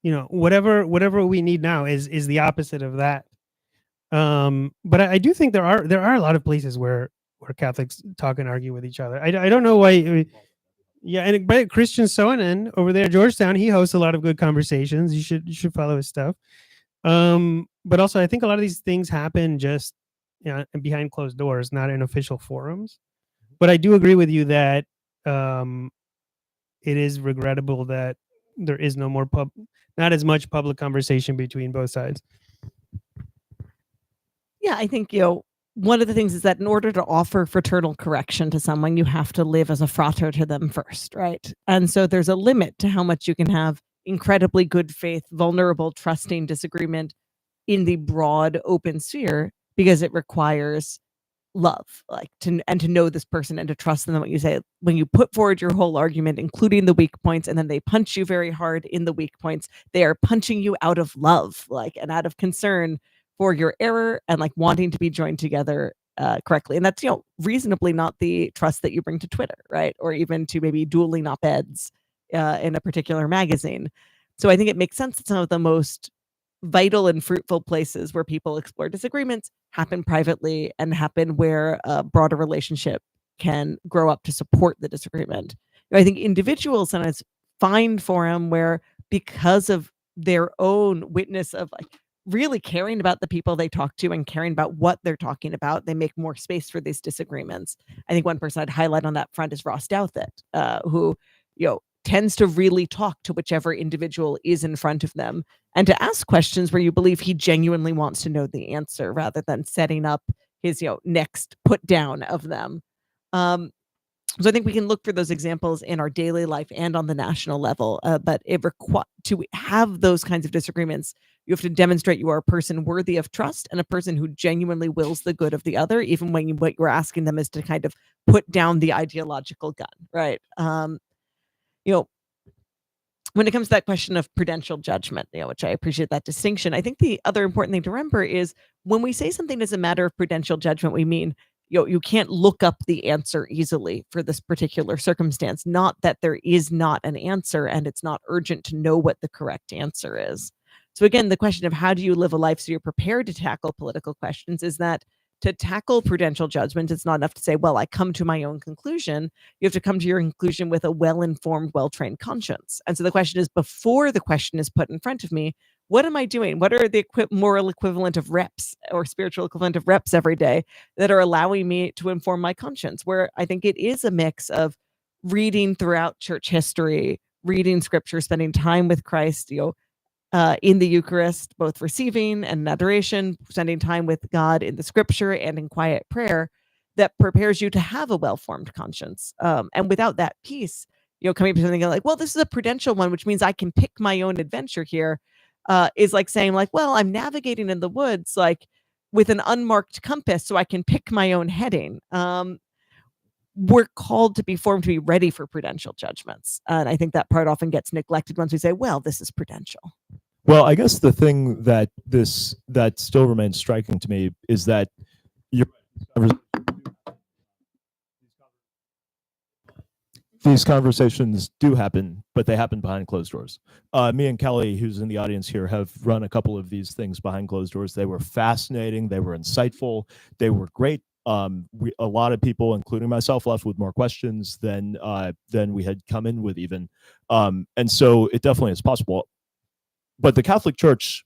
you know, whatever we need now is the opposite of that. But I do think there are a lot of places where Catholics talk and argue with each other. I don't know why. Yeah, but Christian Sonnen over there at Georgetown, he hosts a lot of good conversations. You should follow his stuff. But also, I think a lot of these things happen just, you know, behind closed doors, not in official forums. But I do agree with you that it is regrettable that there is not as much public conversation between both sides. Yeah, I think, you know, one of the things is that in order to offer fraternal correction to someone, you have to live as a frater to them first, right? And so there's a limit to how much you can have incredibly good faith, vulnerable, trusting disagreement in the broad open sphere, because it requires love, like to know this person and to trust them. What you say, when you put forward your whole argument, including the weak points, and then they punch you very hard in the weak points, they are punching you out of love, like, and out of concern for your error and like wanting to be joined together correctly. And that's, you know, reasonably not the trust that you bring to Twitter, right? Or even to maybe dueling op-eds in a particular magazine. So I think it makes sense that some of the most vital and fruitful places where people explore disagreements happen privately and happen where a broader relationship can grow up to support the disagreement. You know, I think individuals sometimes find forum where, because of their own witness of like really caring about the people they talk to and caring about what they're talking about, they make more space for these disagreements. I think one person I'd highlight on that front is Ross Douthat, who, you know, tends to really talk to whichever individual is in front of them and to ask questions where you believe he genuinely wants to know the answer rather than setting up his next put down of them. So I think we can look for those examples in our daily life and on the national level. But to have those kinds of disagreements, you have to demonstrate you are a person worthy of trust and a person who genuinely wills the good of the other, even when what you're asking them is to kind of put down the ideological gun, right? When it comes to that question of prudential judgment, which I appreciate that distinction, I think the other important thing to remember is when we say something is a matter of prudential judgment, we mean you can't look up the answer easily for this particular circumstance. Not that there is not an answer and it's not urgent to know what the correct answer is. So again, the question of how do you live a life so you're prepared to tackle political questions is that to tackle prudential judgment, it's not enough to say, well, I come to my own conclusion. You have to come to your conclusion with a well-informed, well-trained conscience. And so the question is, before the question is put in front of me, what am I doing? What are the moral equivalent of reps or spiritual equivalent of reps every day that are allowing me to inform my conscience? Where I think it is a mix of reading throughout church history, reading scripture, spending time with Christ, in the Eucharist, both receiving and adoration, spending time with God in the scripture and in quiet prayer, that prepares you to have a well-formed conscience. And without that piece, coming to something like, well, this is a prudential one, which means I can pick my own adventure here, is like saying like, well, I'm navigating in the woods, like with an unmarked compass, so I can pick my own heading. We're called to be formed to be ready for prudential judgments. And I think that part often gets neglected once we say, well, this is prudential. Well, I guess the thing that still remains striking to me is that these conversations do happen, but they happen behind closed doors. Me and Kelly, who's in the audience here, have run a couple of these things behind closed doors. They were fascinating. They were insightful. They were great. A lot of people, including myself, left with more questions than we had come in with even. And so it definitely is possible. But the Catholic Church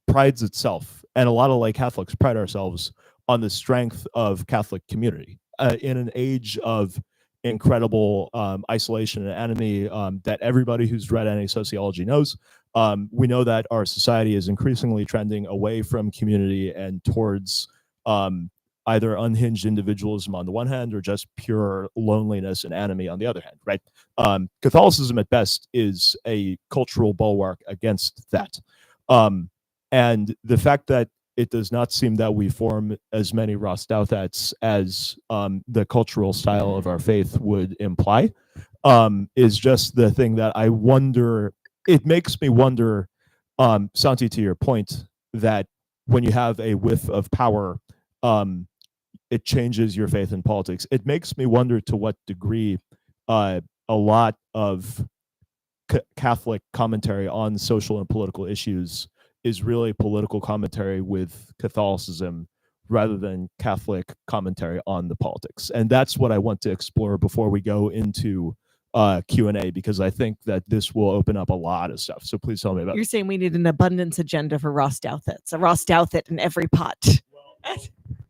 prides itself, and a lot of lay Catholics pride ourselves on the strength of Catholic community in an age of incredible isolation and enemy that everybody who's read any sociology knows. We know that our society is increasingly trending away from community and towards either unhinged individualism on the one hand or just pure loneliness and enemy on the other hand, right? Catholicism at best is a cultural bulwark against that. And the fact that it does not seem that we form as many Rostauthats as the cultural style of our faith would imply is just the thing that I wonder. It makes me wonder, Santi, to your point, that when you have a whiff of power, it changes your faith in politics. It makes me wonder to what degree a lot of Catholic commentary on social and political issues is really political commentary with Catholicism rather than Catholic commentary on the politics. And that's what I want to explore before we go into Q&A, because I think that this will open up a lot of stuff. So please tell me about it. You're saying we need an abundance agenda for Rostauthats, a Rostauthat in every pot.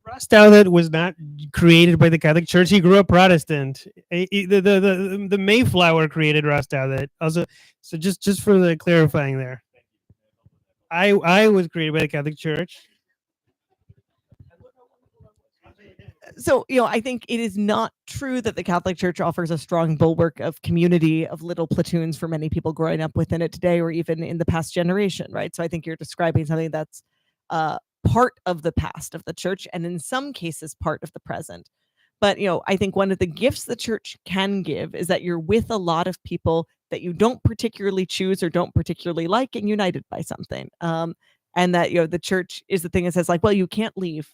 Rostauthat was not created by the Catholic Church. He grew up Protestant. The Mayflower created Rostauthat. Also, so just for the clarifying there. I was created by the Catholic Church. So, I think it is not true that the Catholic Church offers a strong bulwark of community, of little platoons for many people growing up within it today or even in the past generation, right? So I think you're describing something that's part of the past of the church and in some cases part of the present. But, I think one of the gifts the church can give is that you're with a lot of people that you don't particularly choose or don't particularly like and united by something. And that, the church is the thing that says like, well, you can't leave.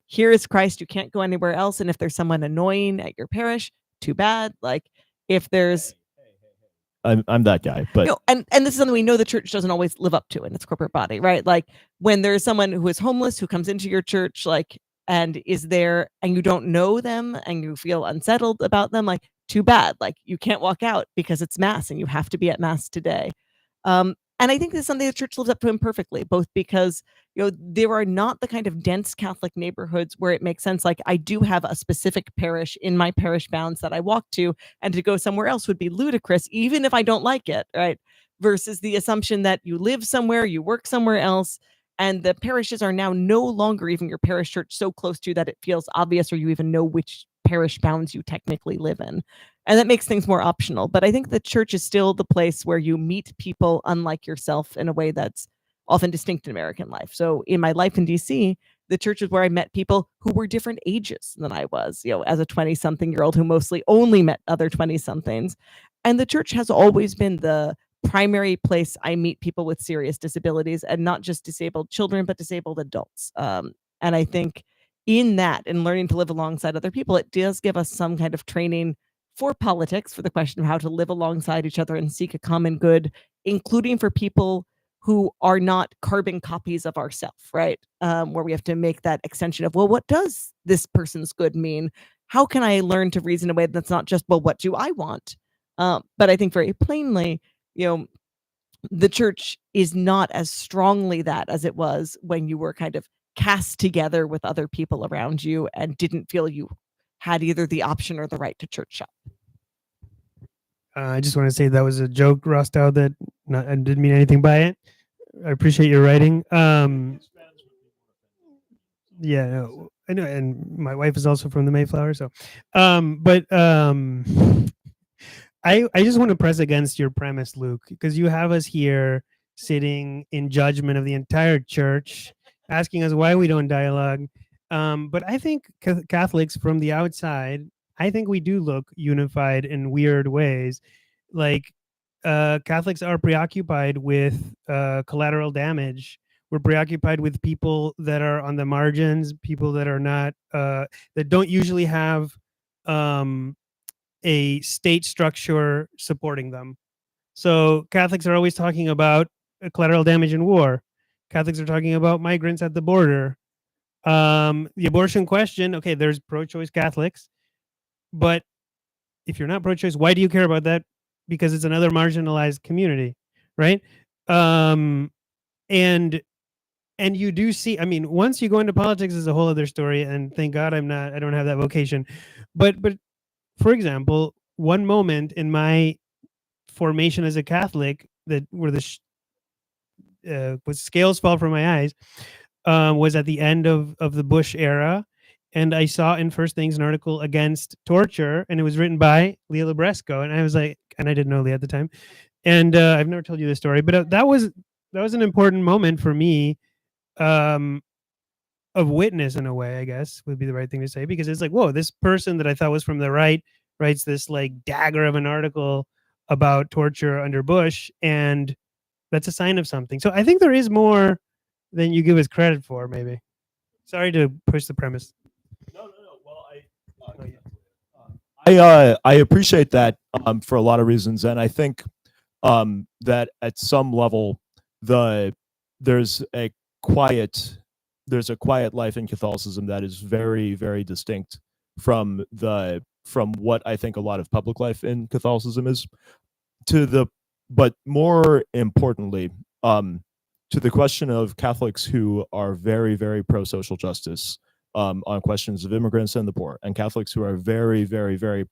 Here is Christ. You can't go anywhere else. And if there's someone annoying at your parish, too bad. Like if there's... I'm that guy, but and this is something we know the church doesn't always live up to in its corporate body, right? Like when there's someone who is homeless who comes into your church, like, and is there, and you don't know them, and you feel unsettled about them, like, too bad. Like you can't walk out because it's mass, and you have to be at mass today. And I think this is something the church lives up to imperfectly, both because, there are not the kind of dense Catholic neighborhoods where it makes sense. Like, I do have a specific parish in my parish bounds that I walk to, and to go somewhere else would be ludicrous, even if I don't like it, right? Versus the assumption that you live somewhere, you work somewhere else, and the parishes are now no longer even your parish church so close to you that it feels obvious or you even know which parish bounds you technically live in. And that makes things more optional. But I think the church is still the place where you meet people unlike yourself in a way that's often distinct in American life. So in my life in DC, the church is where I met people who were different ages than I was, as a 20-something-year-old who mostly only met other 20-somethings. And the church has always been the primary place I meet people with serious disabilities, and not just disabled children, but disabled adults. And I think in that and learning to live alongside other people, it does give us some kind of training for politics, for the question of how to live alongside each other and seek a common good, including for people who are not carbon copies of ourselves, right? Where we have to make that extension of, well, what does this person's good mean? How can I learn to reason in a way that's not just, well, what do I want? But I think very plainly, the church is not as strongly that as it was when you were kind of cast together with other people around you and didn't feel you had either the option or the right to church shop. I just want to say that was a joke, Rostow, that I didn't mean anything by it. I appreciate your writing. Yeah, no, I know, and my wife is also from the Mayflower, so I just want to press against your premise, Luke, because you have us here sitting in judgment of the entire church, asking us why we don't dialogue. But I think Catholics from the outside, I think we do look unified in weird ways. Like Catholics are preoccupied with collateral damage. We're preoccupied with people that are on the margins, people that are not, that don't usually have a state structure supporting them. So Catholics are always talking about collateral damage in war. Catholics are talking about migrants at the border. The abortion question, okay, there's pro-choice Catholics, but if you're not pro-choice, why do you care about that? Because it's another marginalized community, right? And you do see, I mean, once you go into politics is a whole other story, and thank God I don't have that vocation. But for example, one moment in my formation as a Catholic that where the scales fall from my eyes was at the end of the Bush era. And I saw in First Things an article against torture, and it was written by Leah Libresco. And I was like, and I didn't know Leah at the time. And I've never told you this story, but that was an important moment for me, of witness in a way, I guess would be the right thing to say, because it's like, whoa, this person that I thought was from the right writes this like dagger of an article about torture under Bush, and that's a sign of something. So I think there is more than you give us credit for, maybe. Sorry to push the premise. No. Well, I appreciate that for a lot of reasons, and I think that at some level there's a quiet life in Catholicism that is very, very distinct from what I think a lot of public life in Catholicism is. But more importantly, to the question of Catholics who are very, very pro social justice on questions of immigrants and the poor, and Catholics who are very, very, very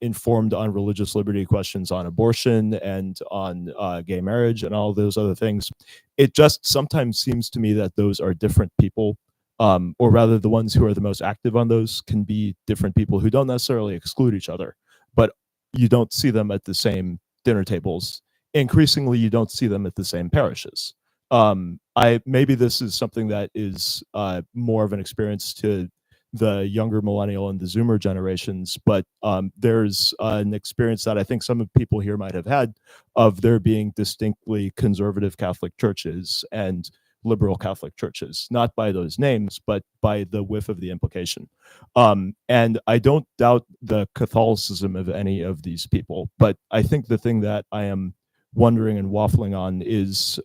informed on religious liberty questions, on abortion and on gay marriage and all those other things. It just sometimes seems to me that those are different people, or rather the ones who are the most active on those can be different people who don't necessarily exclude each other, but you don't see them at the same dinner tables. Increasingly, you don't see them at the same parishes. Maybe this is something that is more of an experience to the younger millennial and the Zoomer generations, but there's an experience that I think some people here might have had of there being distinctly conservative Catholic churches and liberal Catholic churches, not by those names, but by the whiff of the implication. And I don't doubt the Catholicism of any of these people, but I think the thing that I am wondering and waffling on is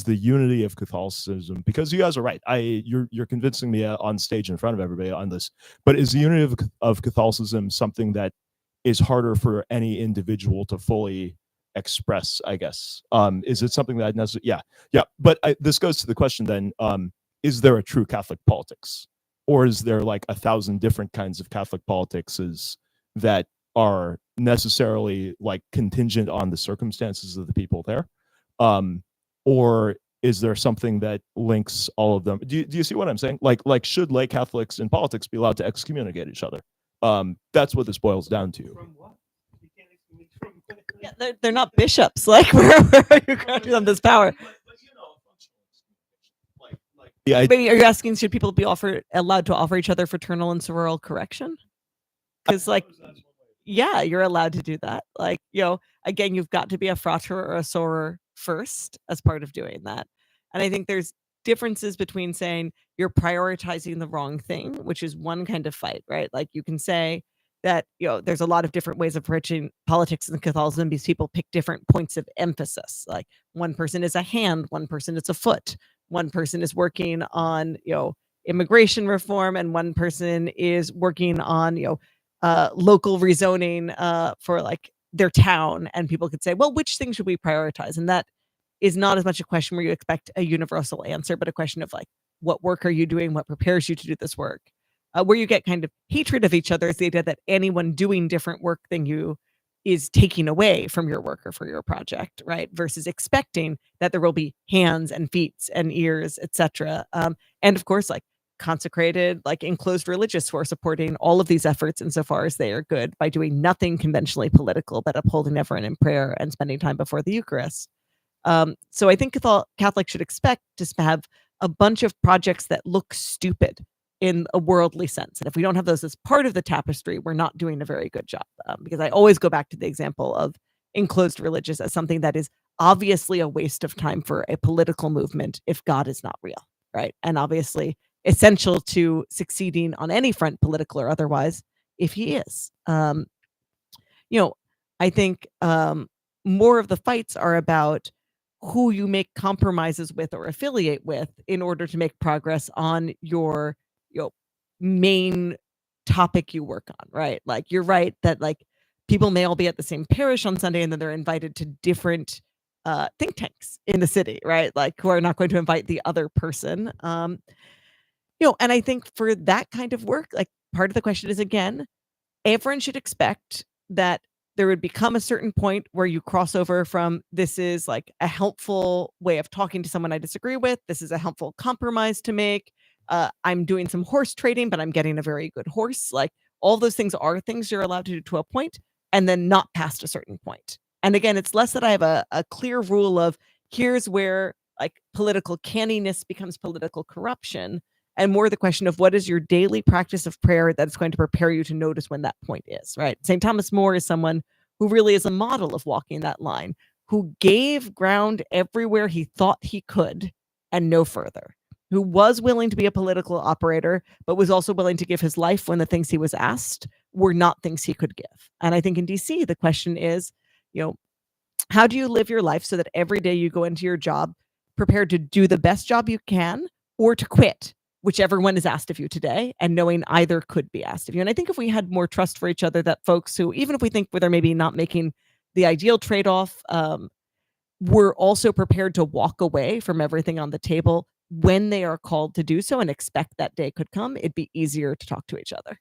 the unity of Catholicism, because you guys are right. You're convincing me on stage in front of everybody on this, but is the unity of Catholicism something that is harder for any individual to fully express, I guess. Is it something that necessarily, yeah. But this goes to the question then, is there a true Catholic politics? Or is there like 1,000 different kinds of Catholic politics that are necessarily like contingent on the circumstances of the people there? Or is there something that links all of them? Do you see what I'm saying? Like should lay Catholics in politics be allowed to excommunicate each other? That's what this boils down to. From what? You can't excommunicate from what? Yeah, they're not bishops. Like where are you granting them this power? Yeah, Maybe are you asking, should people be allowed to offer each other fraternal and sororal correction? Because like, yeah, you're allowed to do that. Like, again, you've got to be a frater or a soror first as part of doing that. And I think there's differences between saying you're prioritizing the wrong thing, which is one kind of fight, right? Like you can say that, there's a lot of different ways of approaching politics in Catholicism because people pick different points of emphasis. Like one person is a hand, one person is a foot, one person is working on, immigration reform, and one person is working on, local rezoning for like their town. And people could say, well, which thing should we prioritize? And that is not as much a question where you expect a universal answer, but a question of like, what work are you doing? What prepares you to do this work? Where you get kind of hatred of each other is the idea that anyone doing different work than you is taking away from your work or for your project, right? Versus expecting that there will be hands and feet and ears, etc. And of course, like consecrated, like enclosed religious who are supporting all of these efforts insofar as they are good by doing nothing conventionally political, but upholding everyone in prayer and spending time before the Eucharist. So I think Catholics should expect to have a bunch of projects that look stupid in a worldly sense. And if we don't have those as part of the tapestry, we're not doing a very good job. Because I always go back to the example of enclosed religious as something that is obviously a waste of time for a political movement if God is not real, right? And obviously essential to succeeding on any front, political or otherwise, if he is. I think more of the fights are about who you make compromises with or affiliate with in order to make progress on your main topic you work on, right? Like you're right that like people may all be at the same parish on Sunday and then they're invited to different think tanks in the city, right? Like who are not going to invite the other person. And I think for that kind of work, like part of the question is, again, everyone should expect that there would become a certain point where you cross over from this is like a helpful way of talking to someone I disagree with. This is a helpful compromise to make. I'm doing some horse trading, but I'm getting a very good horse. Like all those things are things you're allowed to do to a point and then not past a certain point. And again, it's less that I have a clear rule of here's where like political canniness becomes political corruption, and more the question of what is your daily practice of prayer that's going to prepare you to notice when that point is, right? St. Thomas More is someone who really is a model of walking that line, who gave ground everywhere he thought he could and no further, who was willing to be a political operator, but was also willing to give his life when the things he was asked were not things he could give. And I think in DC, the question is, how do you live your life so that every day you go into your job prepared to do the best job you can or to quit, whichever one is asked of you today, and knowing either could be asked of you. And I think if we had more trust for each other, that folks who, even if we think they're maybe not making the ideal trade-off, we're also prepared to walk away from everything on the table when they are called to do so and expect that day could come, it'd be easier to talk to each other.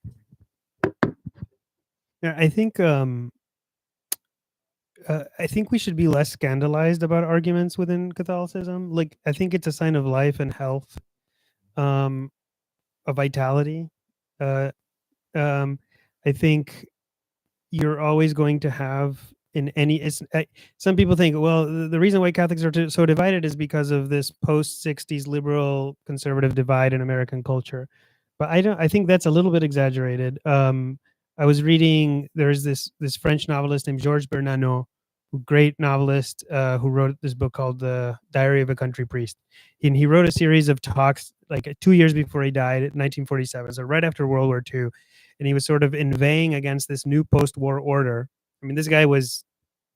Yeah, I think we should be less scandalized about arguments within Catholicism. Like, I think it's a sign of life and health, of vitality. I think you're always going to have in any. Some people think, well, the reason why Catholics are so divided is because of this post-60s liberal conservative divide in American culture. But I think that's a little bit exaggerated. I was reading. There's this French novelist named Georges Bernanos, great novelist, who wrote this book called The Diary of a Country Priest. And he wrote a series of talks like 2 years before he died in 1947, so right after World War II. And he was sort of inveighing against this new post-war order. I mean, this guy was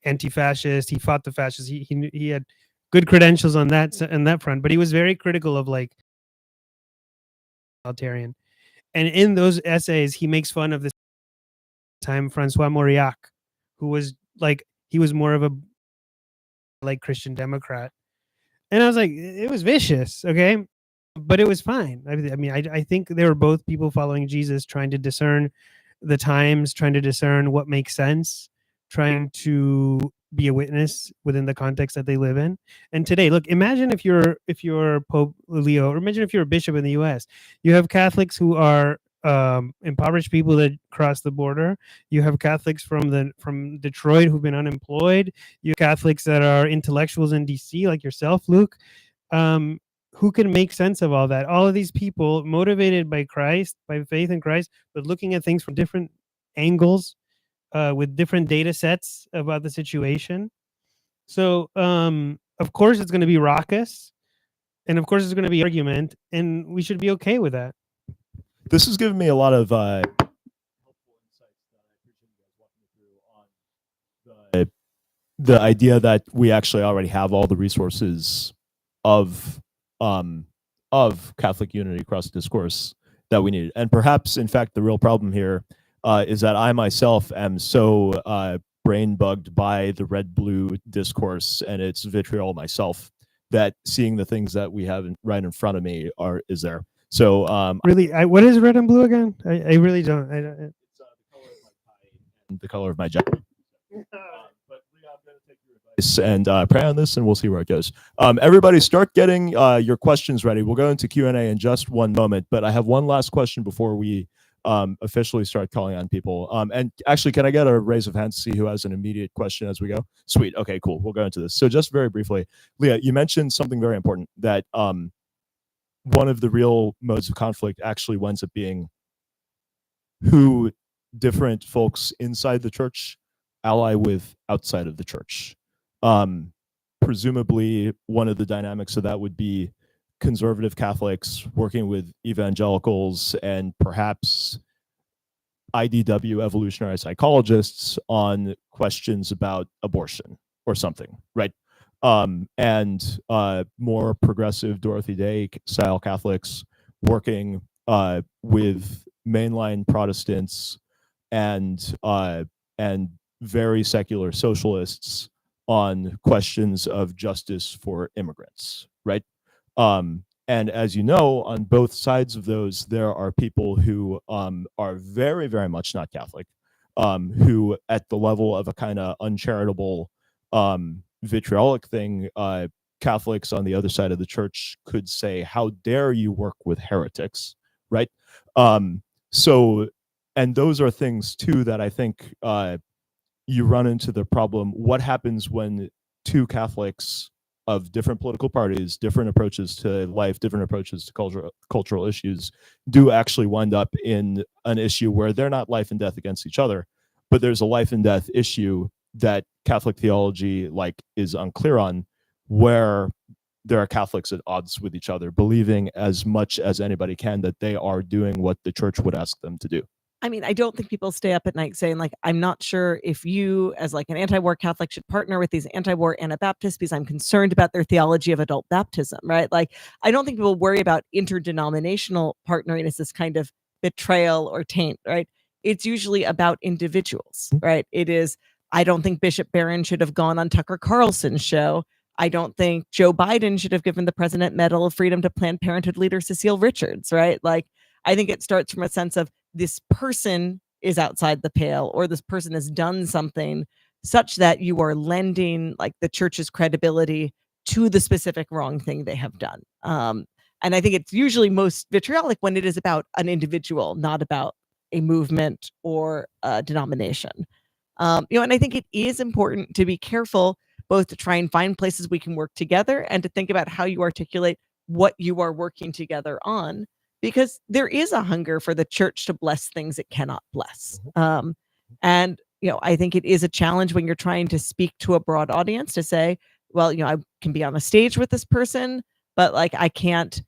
anti-fascist. He fought the fascists. He had good credentials on that front, but he was very critical of like totalitarian. And in those essays, he makes fun of this time Francois Mauriac, who was like, he was more of a like Christian Democrat. And I was like, it was vicious, okay? But it was fine. I mean, I think they were both people following Jesus, trying to discern the times, trying to discern what makes sense, trying to be a witness within the context that they live in. And today, look, imagine if you're Pope Leo, or imagine if you're a bishop in the U.S. You have Catholics who are impoverished people that cross the border. You have Catholics from Detroit who've been unemployed. You have Catholics that are intellectuals in D.C. like yourself, Luke. Who can make sense of all that? All of these people motivated by Christ, by faith in Christ, but looking at things from different angles, with different data sets about the situation. So, of course, it's going to be raucous, and of course, it's going to be argument, and we should be okay with that. This has given me a lot of helpful insights that I appreciate you guys walking me through on the idea that we actually already have all the resources of Catholic unity across discourse that we need. And perhaps, in fact, the real problem here is that I myself am so brain bugged by the red-blue discourse and its vitriol myself that seeing the things that we have right in front of me is there. So really, what is red and blue again? I really don't. It's the color of my tie and the color of my jacket. But Leah, I'm going to take your advice and pray on this, and we'll see where it goes. Everybody, start getting your questions ready. We'll go into Q&A in just one moment, but I have one last question before we officially start calling on people. And actually, can I get a raise of hands to see who has an immediate question as we go? Sweet. Okay, cool. We'll go into this. So just very briefly, Leah, you mentioned something very important, that one of the real modes of conflict actually winds up being who different folks inside the church ally with outside of the church. Presumably, one of the dynamics of that would be conservative Catholics working with evangelicals and perhaps IDW evolutionary psychologists on questions about abortion or something, right? And more progressive Dorothy Day style Catholics working with mainline Protestants and very secular socialists on questions of justice for immigrants, right? And as you know, on both sides of those, there are people who are very, very much not Catholic, who at the level of a kind of uncharitable vitriolic thing, Catholics on the other side of the church could say, how dare you work with heretics, right? So, and those are things too that I think you run into the problem. What happens when two Catholics of different political parties, different approaches to life, different approaches to cultural issues do actually wind up in an issue where they're not life and death against each other, but there's a life and death issue that Catholic theology is unclear on, where there are Catholics at odds with each other, believing as much as anybody can that they are doing what the church would ask them to do. I mean, I don't think people stay up at night saying, like, I'm not sure if you, as like an anti-war Catholic, should partner with these anti-war Anabaptists because I'm concerned about their theology of adult baptism, right? Like, I don't think people worry about interdenominational partnering as this kind of betrayal or taint, right? It's usually about individuals, right? It is, I don't think Bishop Barron should have gone on Tucker Carlson's show. I don't think Joe Biden should have given the President Medal of Freedom to Planned Parenthood leader Cecile Richards, right? Like, I think it starts from a sense of this person is outside the pale, or this person has done something such that you are lending like the church's credibility to the specific wrong thing they have done. And I think it's usually most vitriolic when it is about an individual, not about a movement or a denomination. And I think it is important to be careful both to try and find places we can work together and to think about how you articulate what you are working together on, because there is a hunger for the church to bless things it cannot bless. And I think it is a challenge when you're trying to speak to a broad audience to say, well, I can be on a stage with this person, but like I can't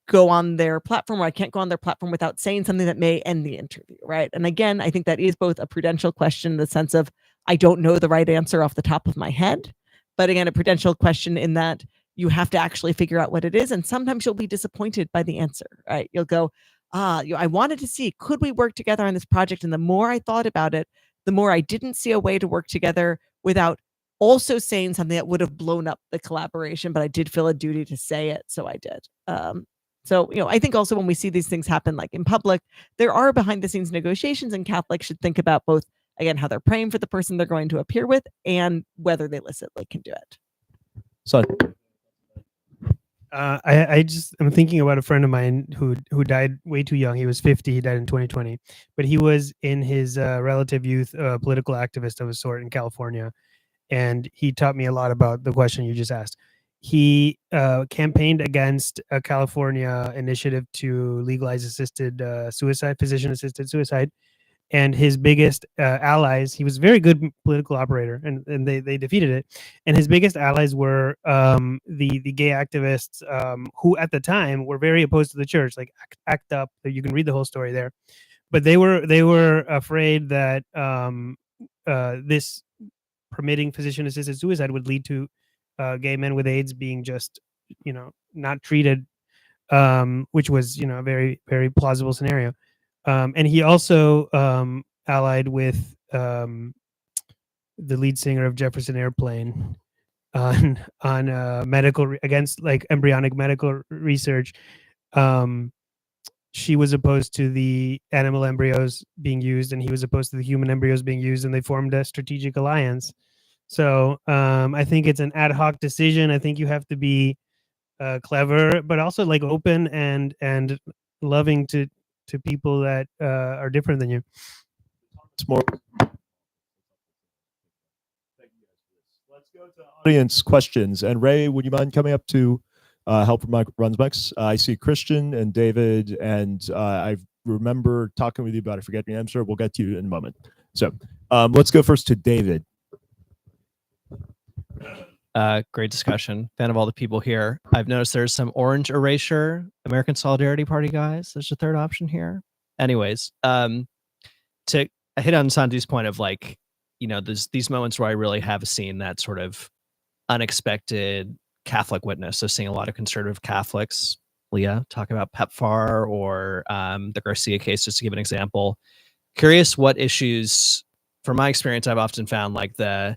go on their platform, or I can't go on their platform without saying something that may end the interview, right? And again, I think that is both a prudential question in the sense of I don't know the right answer off the top of my head, but again, a prudential question in that you have to actually figure out what it is. And sometimes you'll be disappointed by the answer, right? You'll go, I wanted to see, could we work together on this project? And the more I thought about it, the more I didn't see a way to work together without also saying something that would have blown up the collaboration, but I did feel a duty to say it, so I did. So, I think also when we see these things happen, like in public, there are behind the scenes negotiations, and Catholics should think about both, again, how they're praying for the person they're going to appear with and whether they illicitly can do it. So, I'm thinking about a friend of mine who died way too young. He was 50. He died in 2020, but he was in his relative youth, political activist of a sort in California. And he taught me a lot about the question you just asked. He campaigned against a California initiative to legalize assisted suicide, physician-assisted suicide. And his biggest allies, he was a very good political operator, and they defeated it. And his biggest allies were the gay activists who at the time were very opposed to the church, like ACT UP. You can read the whole story there. But they were afraid that this permitting physician-assisted suicide would lead to gay men with AIDS being just, not treated, which was, a very, very plausible scenario. And he also allied with the lead singer of Jefferson Airplane on medical against like embryonic medical research. She was opposed to the animal embryos being used, and he was opposed to the human embryos being used, and they formed a strategic alliance. So I think it's an ad hoc decision. I think you have to be clever, but also like open and loving to people that are different than you. it's more. Let's go to audience questions. And Ray, would you mind coming up to help runs mics? I see Christian and David, and I remember talking with you about it. Forget your name, sir. We'll get to you in a moment. So let's go first to David. Great discussion. Fan of all the people here. I've noticed there's some orange erasure, American Solidarity Party guys. There's a third option here. Anyways, to hit on Santi's point of like, there's these moments where I really have seen that sort of unexpected Catholic witness. So seeing a lot of conservative Catholics, Leah, talk about PEPFAR or the Garcia case, just to give an example. Curious what issues, from my experience, I've often found like the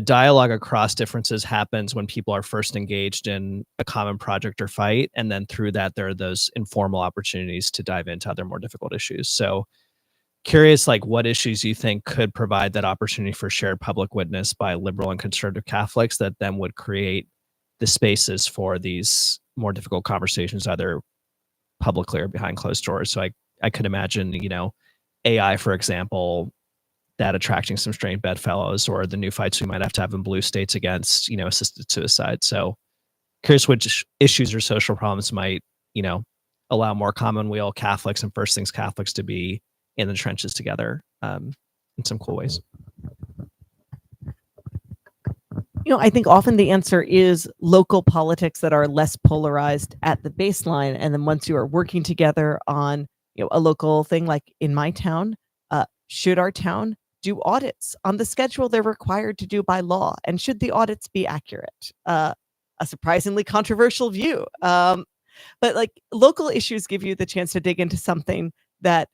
dialogue across differences happens when people are first engaged in a common project or fight. And then through that, there are those informal opportunities to dive into other more difficult issues. So curious, like what issues you think could provide that opportunity for shared public witness by liberal and conservative Catholics that then would create the spaces for these more difficult conversations, either publicly or behind closed doors. So I could imagine, AI, for example, that attracting some strange bedfellows, or the new fights we might have to have in blue states against, assisted suicide. So curious which issues or social problems might, allow more commonweal Catholics and First Things Catholics to be in the trenches together in some cool ways. I think often the answer is local politics that are less polarized at the baseline. And then once you are working together on, a local thing, like in my town, should our town do audits on the schedule they're required to do by law? And should the audits be accurate? A surprisingly controversial view. But like local issues give you the chance to dig into something that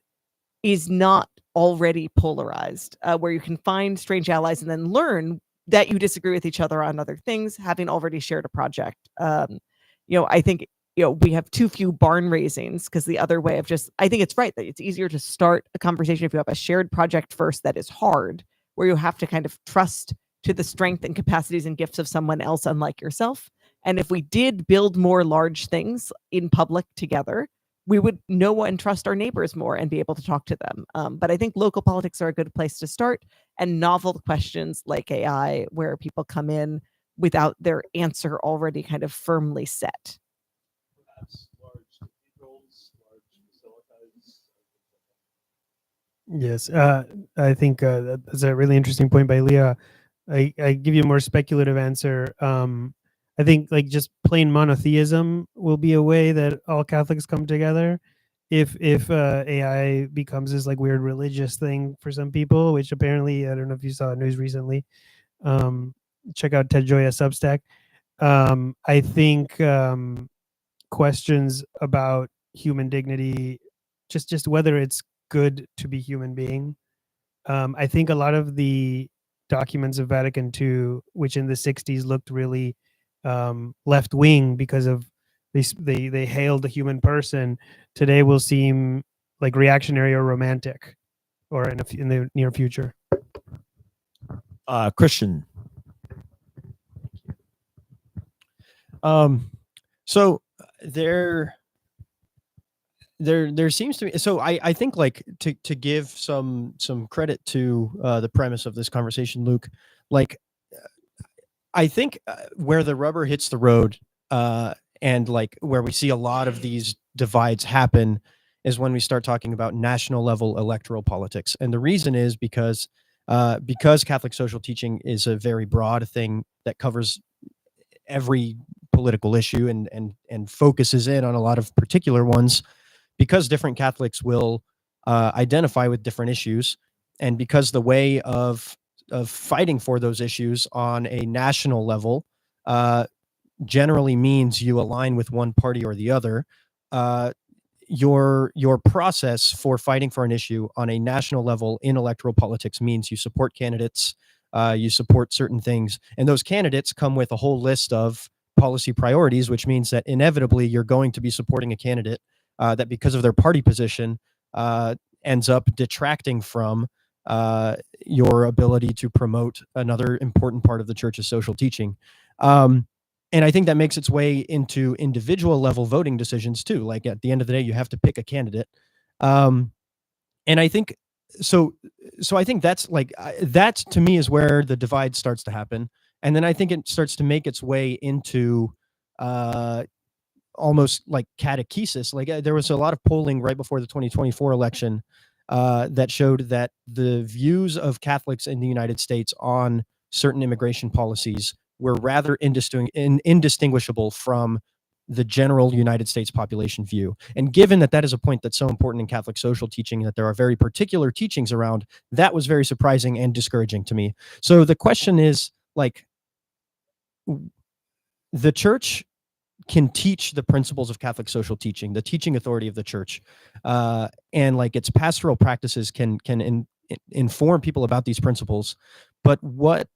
is not already polarized, where you can find strange allies and then learn that you disagree with each other on other things, having already shared a project. I think, we have too few barn raisings, because the other way of I think it's right that it's easier to start a conversation if you have a shared project first that is hard, where you have to kind of trust to the strength and capacities and gifts of someone else, unlike yourself. And if we did build more large things in public together, we would know and trust our neighbors more and be able to talk to them. But I think local politics are a good place to start, and novel questions like AI, where people come in without their answer already kind of firmly set. Yes, I think that's a really interesting point by Leah. I give you a more speculative answer. I think like just plain monotheism will be a way that all Catholics come together. If AI becomes this like weird religious thing for some people, which apparently, I don't know if you saw the news recently. Check out Ted Gioia's Substack. I think questions about human dignity, just whether it's good to be human being. I think a lot of the documents of Vatican II, which in the 60s looked really left wing because of they hailed the human person, today will seem like reactionary or romantic, or in the near future. Christian. So there seems to be, so I think, like, to give some credit to the premise of this conversation, Luke, like, I think where the rubber hits the road, and like where we see a lot of these divides happen, is when we start talking about national level electoral politics. And the reason is because Catholic social teaching is a very broad thing that covers every political issue and focuses in on a lot of particular ones, because different Catholics will identify with different issues, and because the way of fighting for those issues on a national level generally means you align with one party or the other. Your process for fighting for an issue on a national level in electoral politics means you support candidates, you support certain things, and those candidates come with a whole list of policy priorities, which means that inevitably you're going to be supporting a candidate that, because of their party position, ends up detracting from your ability to promote another important part of the church's social teaching. And I think that makes its way into individual level voting decisions too. Like, at the end of the day, you have to pick a candidate. And I think so I think that's like, that to me is where the divide starts to happen. And then I think it starts to make its way into almost like catechesis. Like, there was a lot of polling right before the 2024 election that showed that the views of Catholics in the United States on certain immigration policies were rather indistinguishable from the general United States population view. And given that that is a point that's so important in Catholic social teaching, that there are very particular teachings around, that was very surprising and discouraging to me. So the question is, like, the church can teach the principles of Catholic social teaching, the teaching authority of the church, and like its pastoral practices can inform people about these principles. But what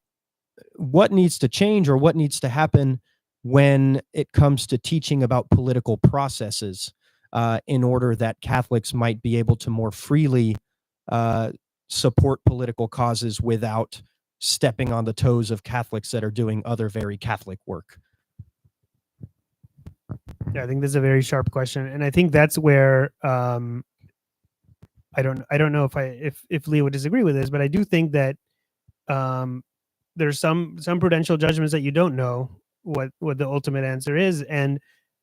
needs to change, or what needs to happen when it comes to teaching about political processes, in order that Catholics might be able to more freely support political causes without stepping on the toes of Catholics that are doing other very Catholic work? Yeah, I think this is a very sharp question, and I think that's where I don't know if Leah would disagree with this, but I do think that there's some prudential judgments that you don't know what the ultimate answer is, and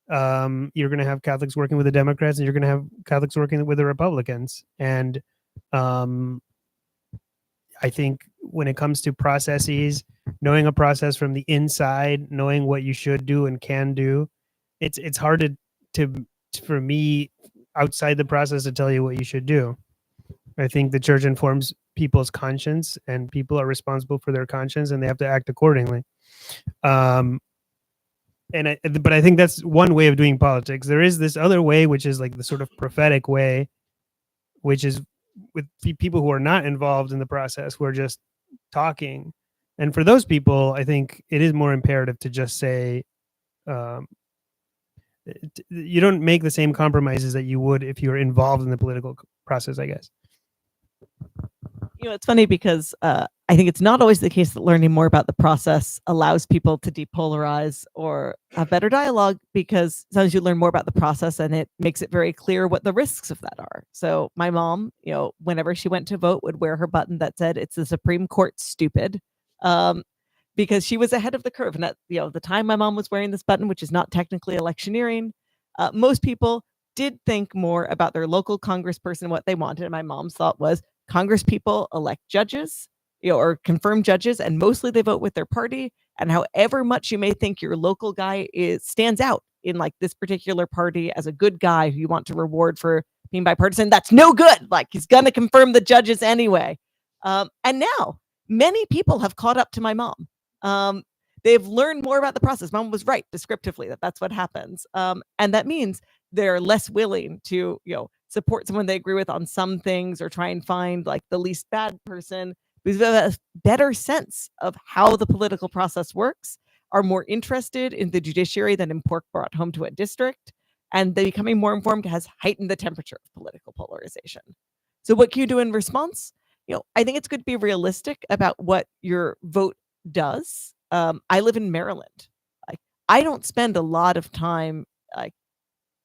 you're going to have Catholics working with the Democrats, and you're going to have Catholics working with the Republicans, and I think when it comes to processes, knowing a process from the inside, knowing what you should do and can do, it's hard for me outside the process to tell you what you should do. I think the church informs people's conscience, and people are responsible for their conscience, and they have to act accordingly. But I think that's one way of doing politics. There is this other way, which is like the sort of prophetic way, which is with people who are not involved in the process, who are just talking. And for those people, I think it is more imperative to just say, you don't make the same compromises that you would if you're involved in the political process, I guess. You know, it's funny because I think it's not always the case that learning more about the process allows people to depolarize or have better dialogue, because sometimes you learn more about the process and it makes it very clear what the risks of that are. So my mom, you know, whenever she went to vote, would wear her button that said, "It's the Supreme Court, stupid," because she was ahead of the curve. And at, you know, the time my mom was wearing this button, which is not technically electioneering, most people did think more about their local congressperson and what they wanted. And my mom's thought was, Congress people elect judges, you know, or confirm judges, and mostly they vote with their party. And however much you may think your local guy stands out in like this particular party as a good guy who you want to reward for being bipartisan, that's no good. Like, he's going to confirm the judges anyway. And now many people have caught up to my mom. They've learned more about the process. Mom was right descriptively that's what happens. And that means they're less willing to, you know, support someone they agree with on some things, or try and find like the least bad person. because we have a better sense of how the political process works, are more interested in the judiciary than in pork brought home to a district, and the becoming more informed has heightened the temperature of political polarization. So what can you do in response? I think it's good to be realistic about what your vote does. I live in Maryland. Like, I don't spend a lot of time like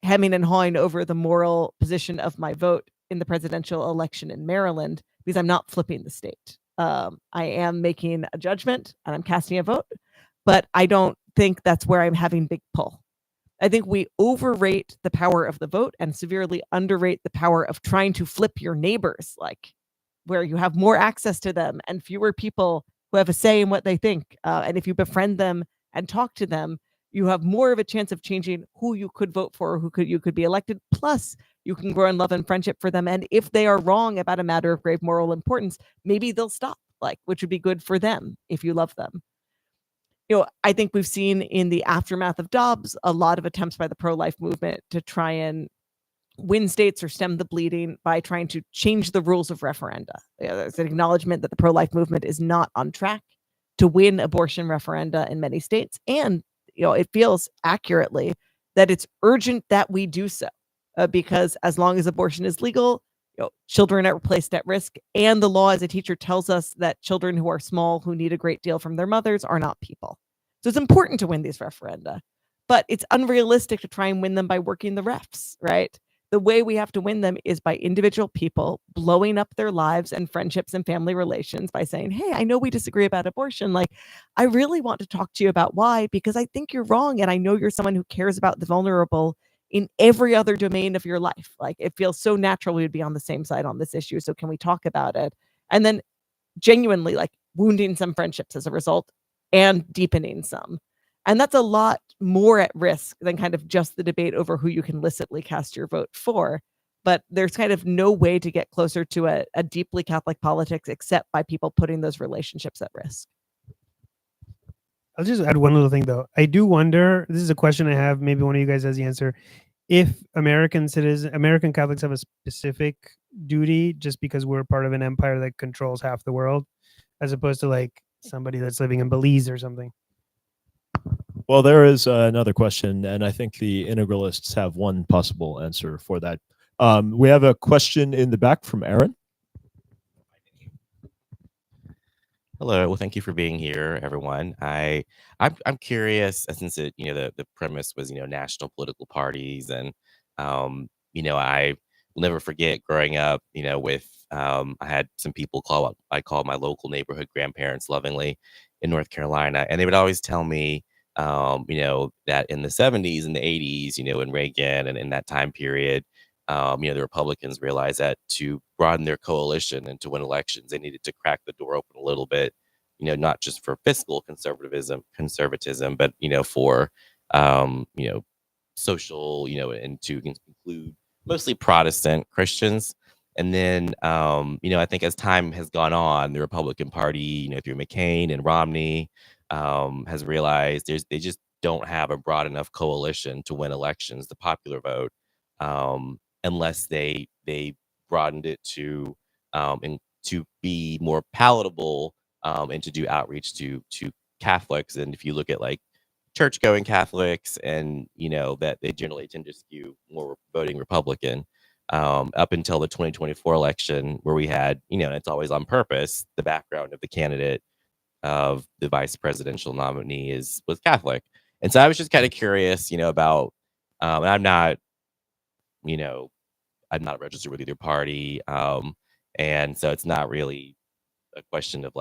hemming and hawing over the moral position of my vote in the presidential election in Maryland because I'm not flipping the state. I am making a judgment and I'm casting a vote, but I don't think that's where I'm having big pull. I think we overrate the power of the vote and severely underrate the power of trying to flip your neighbors, like where you have more access to them and fewer people who have a say in what they think. And if you befriend them and talk to them, you have more of a chance of changing who you could vote for, you could be elected. Plus, you can grow in love and friendship for them. And if they are wrong about a matter of grave moral importance, maybe they'll stop, which would be good for them if you love them. I think we've seen in the aftermath of Dobbs a lot of attempts by the pro-life movement to try and win states or stem the bleeding by trying to change the rules of referenda. There's an acknowledgement that the pro-life movement is not on track to win abortion referenda in many states. And, it feels accurately that it's urgent that we do so because as long as abortion is legal, children are placed at risk. And the law as a teacher tells us that children who are small, who need a great deal from their mothers, are not people. So it's important to win these referenda, but it's unrealistic to try and win them by working the refs, right? The way we have to win them is by individual people blowing up their lives and friendships and family relations by saying, hey, I know we disagree about abortion. I really want to talk to you about why, because I think you're wrong. And I know you're someone who cares about the vulnerable in every other domain of your life. It feels so natural we would be on the same side on this issue. So can we talk about it? And then genuinely wounding some friendships as a result and deepening some. And that's a lot more at risk than kind of just the debate over who you can licitly cast your vote for. But there's kind of no way to get closer to a deeply Catholic politics except by people putting those relationships at risk. I'll just add one little thing, though. I do wonder, this is a question I have, maybe one of you guys has the answer, if American Catholics have a specific duty just because we're part of an empire that controls half the world, as opposed to somebody that's living in Belize or something. Well, there is another question, and I think the integralists have one possible answer for that. We have a question in the back from Aaron. Hello. Well, thank you for being here, everyone. I'm curious, since the premise was national political parties, and I will never forget growing up. With I had some people I call my local neighborhood grandparents lovingly in North Carolina, and they would always tell me, that in the 70s and the 80s, in Reagan and in that time period, the Republicans realized that to broaden their coalition and to win elections, they needed to crack the door open a little bit, not just for fiscal conservatism, but, for, social, and to include mostly Protestant Christians. And then, I think as time has gone on, the Republican Party, through McCain and Romney, has realized they just don't have a broad enough coalition to win elections, the popular vote, unless they broadened it to and to be more palatable and to do outreach to Catholics. And if you look at church-going Catholics, and that they generally tend to skew more voting Republican. Up until the 2024 election, where we had, and it's always on purpose, the background of the candidate of the vice presidential nominee was Catholic. And so I was just kind of curious, about, and I'm not registered with either party. And so it's not really a question of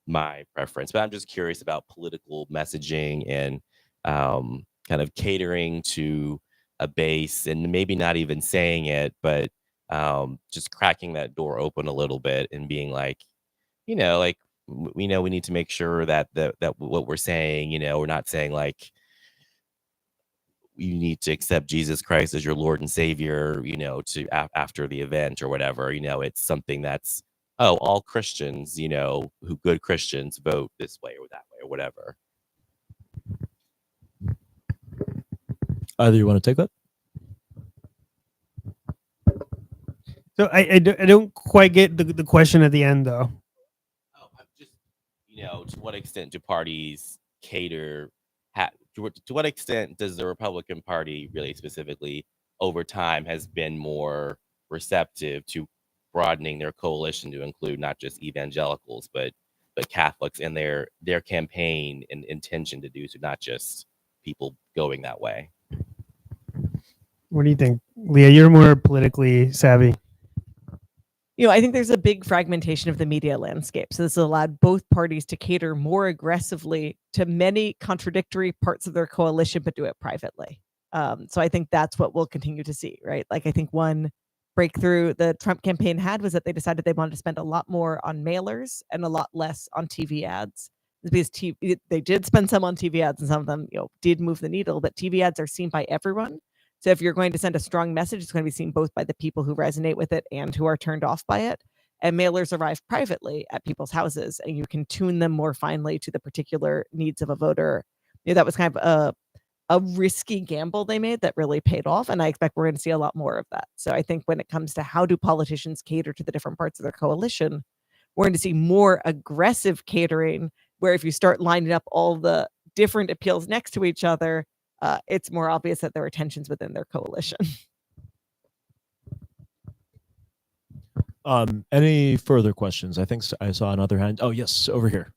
my preference, but I'm just curious about political messaging and kind of catering to a base, and maybe not even saying it, but just cracking that door open a little bit and being we need to make sure that what we're saying, we're not saying you need to accept Jesus Christ as your Lord and Savior, to after the event or whatever. It's something that's, all Christians, who good Christians vote this way or that way or whatever. Either you want to take that? So I don't quite get the question at the end, though. to what extent do parties cater? To what extent does the Republican Party, really specifically, over time, has been more receptive to broadening their coalition to include not just evangelicals, but Catholics in their campaign and intention to do so, not just people going that way? What do you think, Leah? You're more politically savvy. I think there's a big fragmentation of the media landscape. So this allowed both parties to cater more aggressively to many contradictory parts of their coalition, but do it privately. So I think that's what we'll continue to see, right? Like, I think one breakthrough the Trump campaign had was that they decided they wanted to spend a lot more on mailers and a lot less on TV ads. Because they did spend some on TV ads, and some of them, did move the needle, but TV ads are seen by everyone. So if you're going to send a strong message, it's going to be seen both by the people who resonate with it and who are turned off by it. And mailers arrive privately at people's houses, and you can tune them more finely to the particular needs of a voter. That was kind of a risky gamble they made that really paid off, and I expect we're going to see a lot more of that. So I think when it comes to how do politicians cater to the different parts of their coalition, we're going to see more aggressive catering, where if you start lining up all the different appeals next to each other, it's more obvious that there are tensions within their coalition. Any further questions? I think I saw another hand. Oh, yes, over here.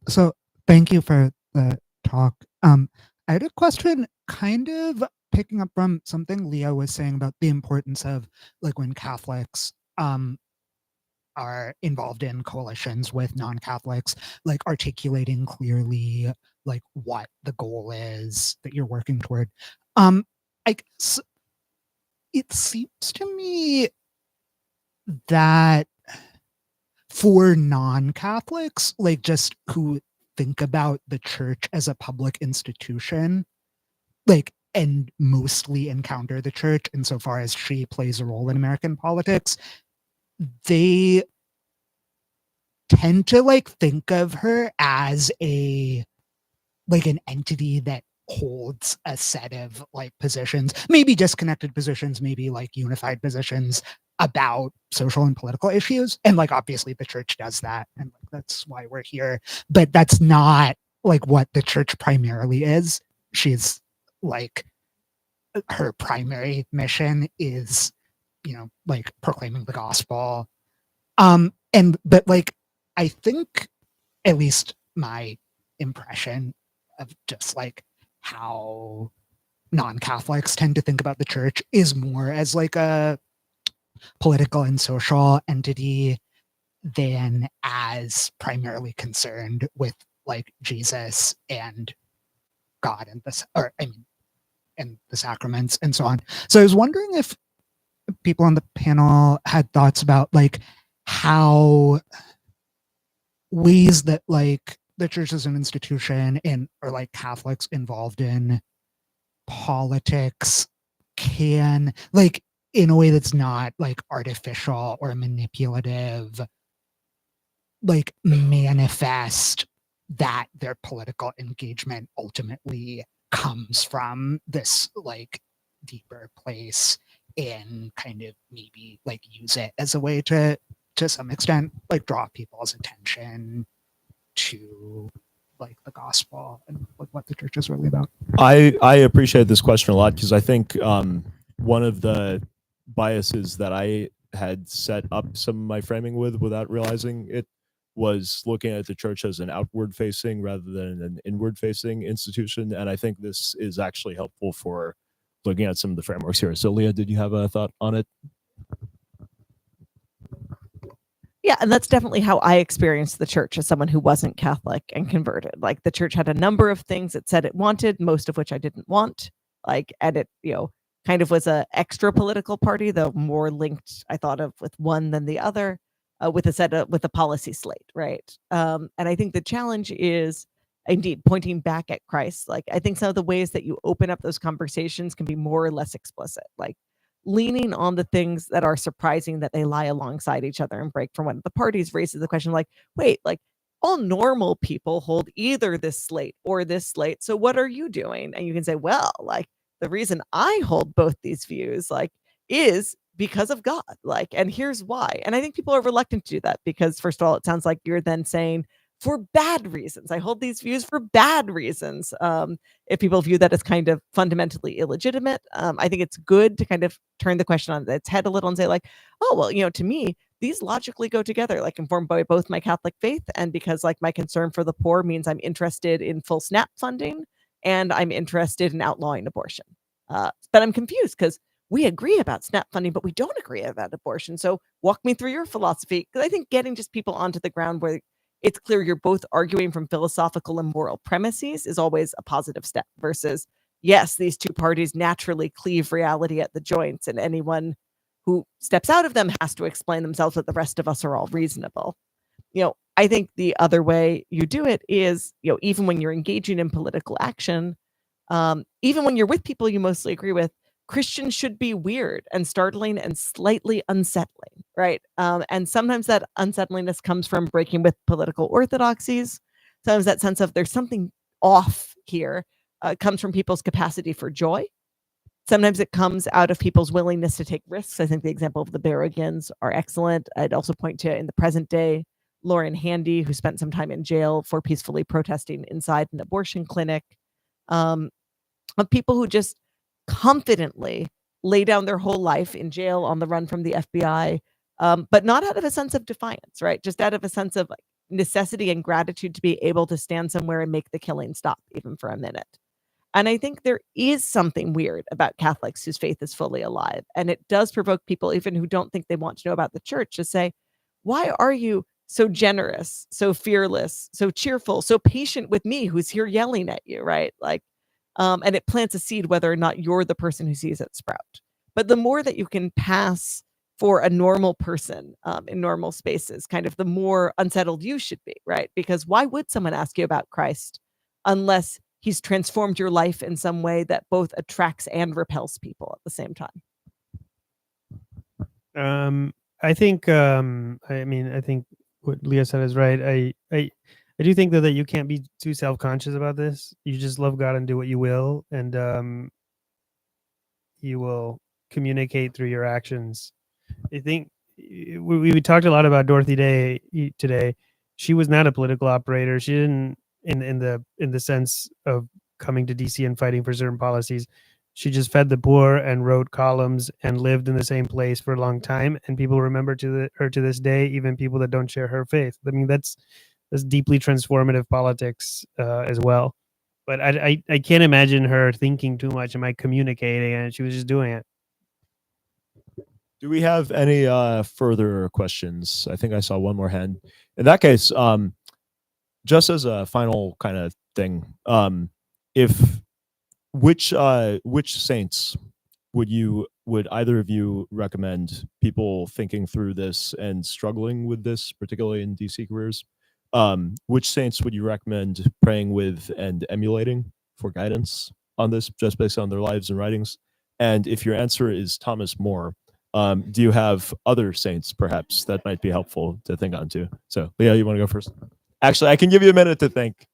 So thank you for the talk. I had a question kind of picking up from something Leah was saying about the importance of, like, when Catholics are involved in coalitions with non-Catholics, like articulating clearly like what the goal is that you're working toward. It seems to me that for non-Catholics, like just who think about the church as a public institution, like, and mostly encounter the church insofar as she plays a role in American politics, they tend to like think of her as an entity that holds a set of like positions, maybe disconnected positions, maybe like unified positions about social and political issues. And like, obviously the church does that, and like, that's why we're here. But that's not like what the church primarily is. She's like, her primary mission is, like proclaiming the gospel. But like, I think, at least my impression of just like how non-Catholics tend to think about the church is more as like a political and social entity than as primarily concerned with like Jesus and God and and the sacraments and so on. So I was wondering if people on the panel had thoughts about like how ways that like the church as an institution or like Catholics involved in politics can, like, in a way that's not like artificial or manipulative, like manifest that their political engagement ultimately comes from this like deeper place, and kind of maybe like use it as a way to some extent like draw people's attention to like the gospel and like what the church is really about. I appreciate this question a lot, because I think one of the biases that I had set up some of my framing with without realizing it was looking at the church as an outward facing rather than an inward facing institution. And I think this is actually helpful for looking at some of the frameworks here. So Leah, did you have a thought on it? Yeah, and that's definitely how I experienced the church as someone who wasn't Catholic and converted. Like, the church had a number of things it said it wanted, most of which I didn't want. Like, and it, kind of was a extra political party, though more linked, I thought of with one than the other, with a policy slate, right? And I think the challenge is indeed pointing back at Christ. Like, I think some of the ways that you open up those conversations can be more or less explicit, like leaning on the things that are surprising that they lie alongside each other and break from one of the parties raises the question, like, wait, like all normal people hold either this slate or this slate. So what are you doing? And you can say, well, like, the reason I hold both these views, like, is because of God, like, and here's why. And I think people are reluctant to do that because, first of all, it sounds like you're then saying for bad reasons. I hold these views for bad reasons. If people view that as kind of fundamentally illegitimate, I think it's good to kind of turn the question on its head a little and say, like, oh, well, to me, these logically go together, like informed by both my Catholic faith and because like my concern for the poor means I'm interested in full SNAP funding and I'm interested in outlawing abortion. But I'm confused because we agree about SNAP funding, but we don't agree about abortion. So walk me through your philosophy. Because I think getting just people onto the ground where it's clear you're both arguing from philosophical and moral premises is always a positive step versus, yes, these two parties naturally cleave reality at the joints and anyone who steps out of them has to explain themselves that the rest of us are all reasonable. I think the other way you do it is, even when you're engaging in political action, even when you're with people you mostly agree with, Christians should be weird and startling and slightly unsettling, right? And sometimes that unsettlingness comes from breaking with political orthodoxies. Sometimes that sense of there's something off here comes from people's capacity for joy. Sometimes it comes out of people's willingness to take risks. I think the example of the Berrigans are excellent. I'd also point to, in the present day, Lauren Handy, who spent some time in jail for peacefully protesting inside an abortion clinic, of people who just confidently lay down their whole life in jail on the run from the FBI, but not out of a sense of defiance, right? Just out of a sense of necessity and gratitude to be able to stand somewhere and make the killing stop, even for a minute. And I think there is something weird about Catholics whose faith is fully alive. And it does provoke people, even who don't think they want to know about the church, to say, why are you so generous, so fearless, so cheerful, so patient with me who's here yelling at you, right? Like, and it plants a seed whether or not you're the person who sees it sprout. But the more that you can pass for a normal person in normal spaces, kind of the more unsettled you should be, right? Because why would someone ask you about Christ unless he's transformed your life in some way that both attracts and repels people at the same time? I think, I think what Leah said is right. I do think though that you can't be too self-conscious about this. You just love God and do what you will, and you will communicate through your actions. I think we talked a lot about Dorothy Day today. She was not a political operator. She didn't in the sense of coming to DC and fighting for certain policies. She just fed the poor and wrote columns and lived in the same place for a long time, and people remember her to this day, even people that don't share her faith. I mean, that's deeply transformative politics as well. But I can't imagine her thinking too much. Am I communicating? And she was just doing it. Do we have any further questions? I think I saw one more hand. In that case, just as a final kind of thing, which saints would either of you recommend people thinking through this and struggling with this, particularly in DC careers? Which saints would you recommend praying with and emulating for guidance on this, just based on their lives and writings? And if your answer is Thomas More, do you have other saints perhaps that might be helpful to think on too? So Leah, you want to go first? Actually, I can give you a minute to think.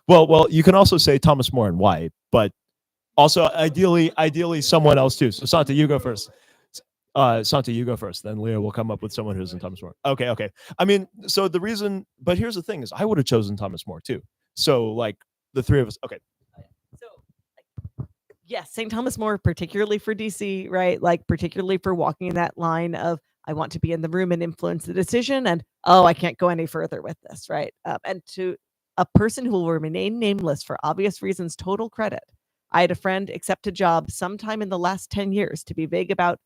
Well, you can also say Thomas More and why, but also ideally someone else too. So Santi, you go first. Santi, you go first. Then Leah will come up with someone who isn't Thomas More. Okay. I mean, so the reason, but here's the thing: is I would have chosen Thomas More too. So like the three of us. Okay. So, yes, St. Thomas More, particularly for DC, right? Like particularly for walking that line of I want to be in the room and influence the decision, and I can't go any further with this, right? And to a person who will remain nameless for obvious reasons, total credit. I had a friend accept a job sometime in the last 10 years, to be vague about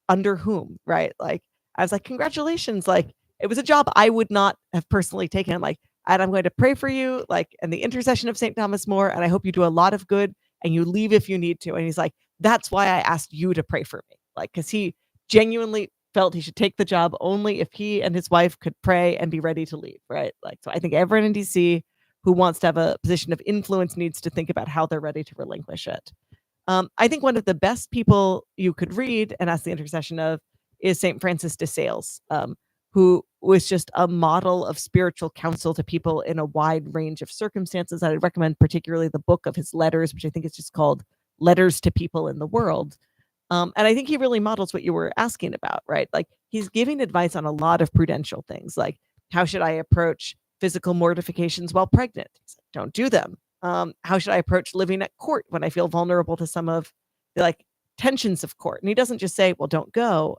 under whom, right? Like, I was like, congratulations. Like, it was a job I would not have personally taken. I'm like, and I'm going to pray for you, like, and the intercession of St. Thomas More, and I hope you do a lot of good and you leave if you need to. And he's like, that's why I asked you to pray for me. Like, because he genuinely felt he should take the job only if he and his wife could pray and be ready to leave, right? Like, so I think everyone in DC who wants to have a position of influence needs to think about how they're ready to relinquish it. I think one of the best people you could read and ask the intercession of is St. Francis de Sales, who was just a model of spiritual counsel to people in a wide range of circumstances. I'd recommend particularly the book of his letters, which I think is just called Letters to People in the World. And I think he really models what you were asking about, right? Like he's giving advice on a lot of prudential things, like how should I approach physical mortifications while pregnant? Don't do them. How should I approach living at court when I feel vulnerable to some of the like tensions of court? And he doesn't just say, well, don't go.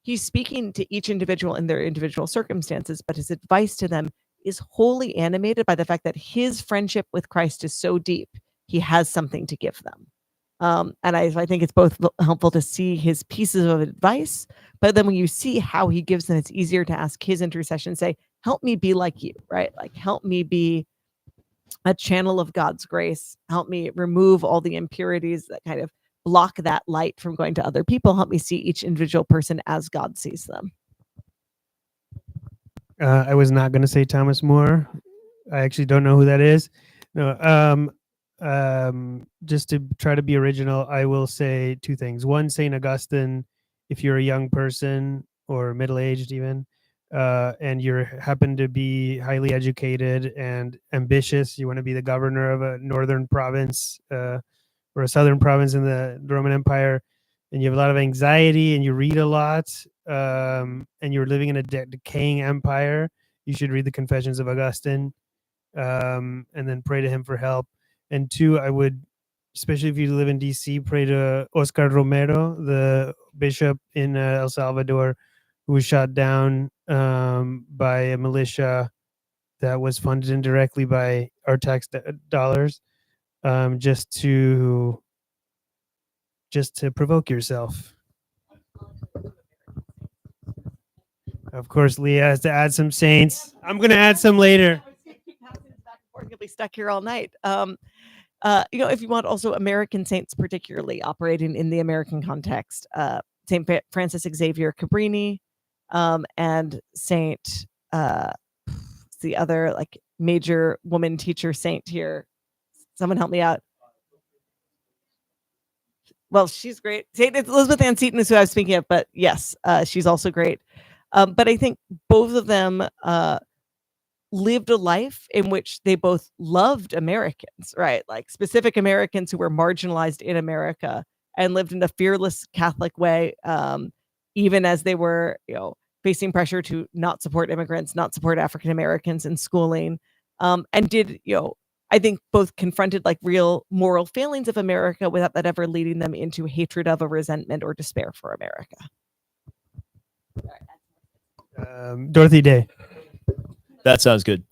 He's speaking to each individual in their individual circumstances, but his advice to them is wholly animated by the fact that his friendship with Christ is so deep, he has something to give them. And I think it's both helpful to see his pieces of advice, but then when you see how he gives them, it's easier to ask his intercession, say, help me be like you, right? Like, help me be a channel of God's grace. Help me remove all the impurities that kind of block that light from going to other people. Help me see each individual person as God sees them. I was not going to say Thomas More. I actually don't know who that is. No. Just to try to be original, I will say two things. One, St. Augustine, if you're a young person or middle-aged even, and you happen to be highly educated and ambitious, you want to be the governor of a northern province or a southern province in the Roman Empire, and you have a lot of anxiety and you read a lot, and you're living in a decaying empire, you should read the Confessions of Augustine, and then pray to him for help. And two, I would, especially if you live in DC, pray to Oscar Romero, the bishop in El Salvador, who was shot down by a militia that was funded indirectly by our tax dollars, just to provoke yourself. Of course, Leah has to add some saints. I'm going to add some later. You'll be stuck here all night. If you want also American saints, particularly operating in the American context, Saint Francis Xavier Cabrini, and Saint, the other like major woman teacher saint here. Someone help me out. Well, she's great. Saint Elizabeth Ann Seton is who I was speaking of, but yes, she's also great. But I think both of them lived a life in which they both loved Americans, right? Like specific Americans who were marginalized in America and lived in a fearless Catholic way, even as they were, facing pressure to not support immigrants, not support African Americans in schooling, and did, I think both confronted like real moral failings of America without that ever leading them into hatred of, a resentment, or despair for America. Dorothy Day. That sounds good.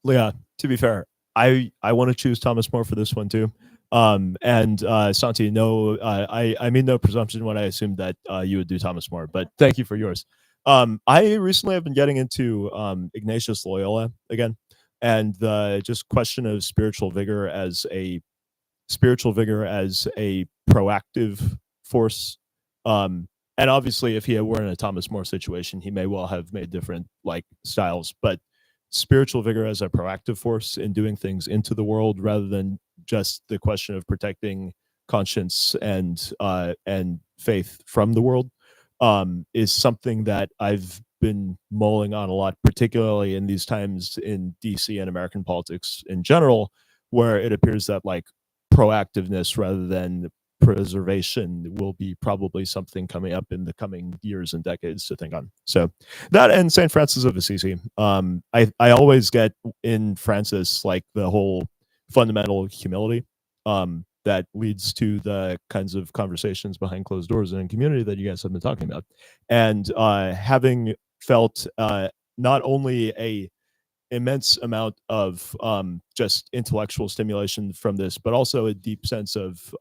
Leah, to be fair, I want to choose Thomas More for this one too. And Santi, no, I made no presumption when I assumed that you would do Thomas More, but thank you for yours. I recently have been getting into Ignatius Loyola again, and the just question of spiritual vigor as a proactive force. And obviously, if he were in a Thomas More situation, he may well have made different like styles, but spiritual vigor as a proactive force in doing things into the world rather than just the question of protecting conscience and faith from the world is something that I've been mulling on a lot, particularly in these times in DC and American politics in general, where it appears that like proactiveness rather than preservation will be probably something coming up in the coming years and decades to think on. So that and St. Francis of Assisi. I always get in Francis like the whole fundamental humility that leads to the kinds of conversations behind closed doors and in community that you guys have been talking about. And having felt not only a immense amount of just intellectual stimulation from this, but also a deep sense of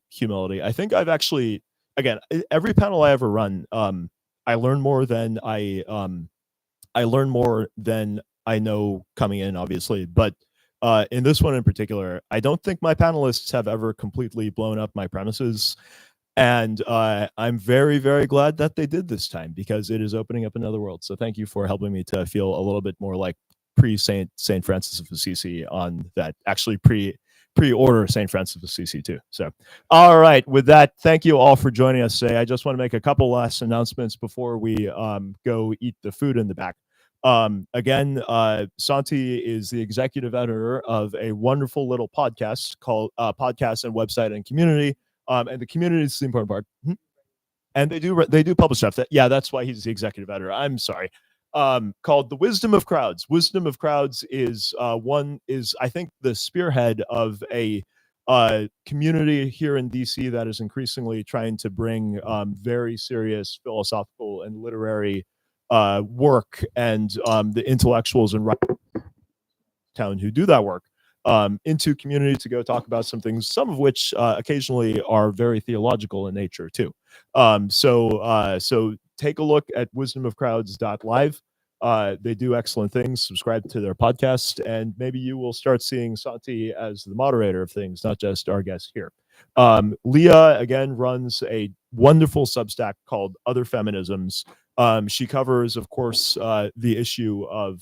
humility. I think I've actually, again, every panel I ever run, I learn more than I know coming in, obviously. But in this one in particular, I don't think my panelists have ever completely blown up my premises. And I'm very, very glad that they did this time because it is opening up another world. So thank you for helping me to feel a little bit more like Saint Francis of Assisi on that, actually pre-order St. Francis of Assisi too. So, all right, with that, thank you all for joining us today. I just want to make a couple last announcements before we go eat the food in the back. Again, Santi is the executive editor of a wonderful little podcast called Podcast and Website and Community. And the community is the important part. And they do publish stuff. That's why he's the executive editor. I'm sorry. Called The Wisdom of Crowds. Wisdom of Crowds is I think the spearhead of a community here in DC that is increasingly trying to bring very serious philosophical and literary work and the intellectuals and writers town who do that work into community to go talk about some things, some of which occasionally are very theological in nature too. So take a look at wisdomofcrowds.live. They do excellent things. Subscribe to their podcast, and maybe you will start seeing Santi as the moderator of things, not just our guest here. Leah, again, runs a wonderful Substack called Other Feminisms. She covers, of course, the issue of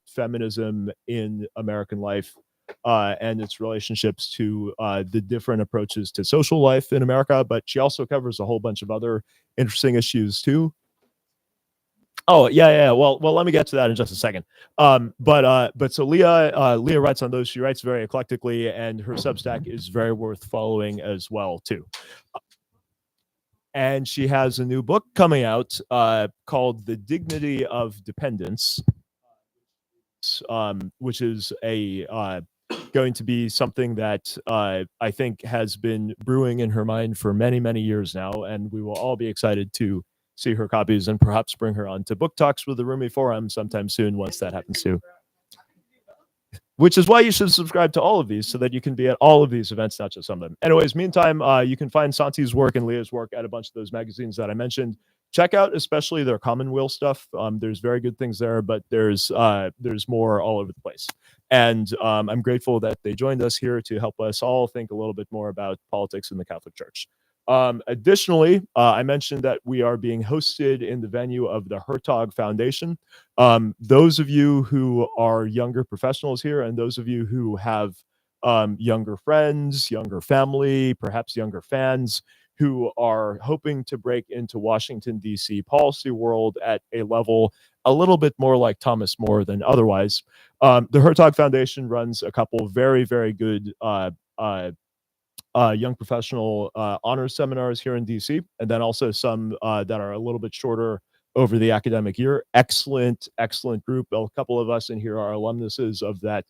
feminism in American life and its relationships to the different approaches to social life in America, but she also covers a whole bunch of other interesting issues too. Oh, yeah. Well, let me get to that in just a second. But so Leah writes on those. She writes very eclectically, and her Substack is very worth following as well too. And she has a new book coming out called The Dignity of Dependence, which is going to be something that I think has been brewing in her mind for many, many years now, and we will all be excited to see her copies and perhaps bring her on to book talks with the Rumi Forum sometime soon once that happens too. Which is why you should subscribe to all of these so that you can be at all of these events, not just some of them. Anyways, meantime, you can find Santi's work and Leah's work at a bunch of those magazines that I mentioned. Check out especially their Commonweal stuff. There's very good things there, but there's more all over the place. And I'm grateful that they joined us here to help us all think a little bit more about politics in the Catholic Church. Additionally, I mentioned that we are being hosted in the venue of the Hertog Foundation. Those of you who are younger professionals here, and those of you who have younger friends, younger family, perhaps younger fans, who are hoping to break into Washington, D.C. policy world at a level a little bit more like Thomas More than otherwise, the Hertog Foundation runs a couple very, very good young professional honors seminars here in DC, and then also some that are a little bit shorter over the academic year. Excellent group. A couple of us in here are alumnuses of that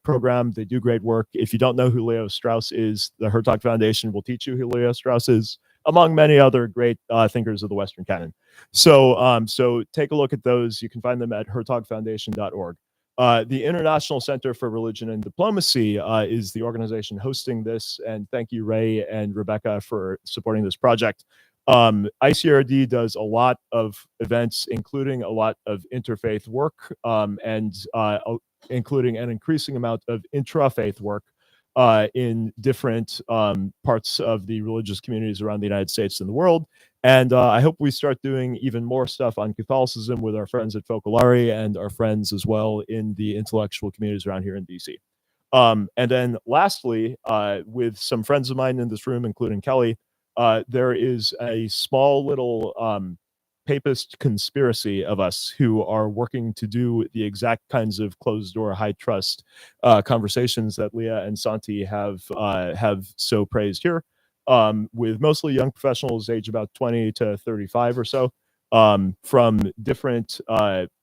program. They do great work. If you don't know who Leo Strauss is, the Hertog Foundation will teach you who Leo Strauss is, among many other great thinkers of the Western canon. So take a look at those. You can find them at hertogfoundation.org. The International Center for Religion and Diplomacy is the organization hosting this, and thank you, Ray and Rebecca, for supporting this project. ICRD does a lot of events, including a lot of interfaith work, and including an increasing amount of intrafaith work in different parts of the religious communities around the United States and the world. And I hope we start doing even more stuff on Catholicism with our friends at Focolare and our friends as well in the intellectual communities around here in DC. And then lastly, with some friends of mine in this room, including Kelly, there is a small little papist conspiracy of us who are working to do the exact kinds of closed door, high trust conversations that Leah and Santi have so praised here, with mostly young professionals aged about 20 to 35 or so, from different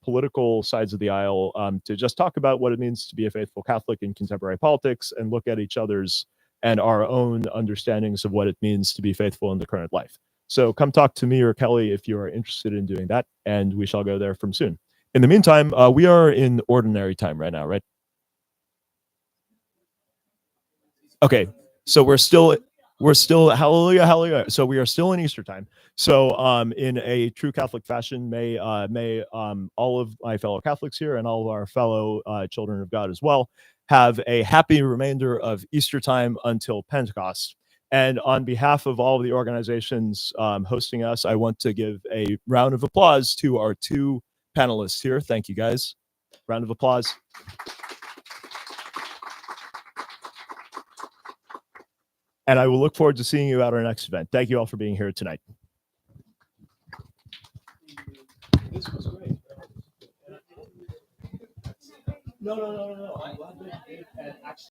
political sides of the aisle, to just talk about what it means to be a faithful Catholic in contemporary politics and look at each other's and our own understandings of what it means to be faithful in the current life. So come talk to me or Kelly if you are interested in doing that, and we shall go there from soon. In the meantime, we are in ordinary time right now, right? Okay, so we're still hallelujah. So we are still in Easter time. So in a true Catholic fashion, may all of my fellow Catholics here and all of our fellow children of God as well have a happy remainder of Easter time until Pentecost. And on behalf of all of the organizations hosting us, I want to give a round of applause to our two panelists here. Thank you, guys. Round of applause. And I will look forward to seeing you at our next event. Thank you all for being here tonight. This was great. No. I'm glad that it actually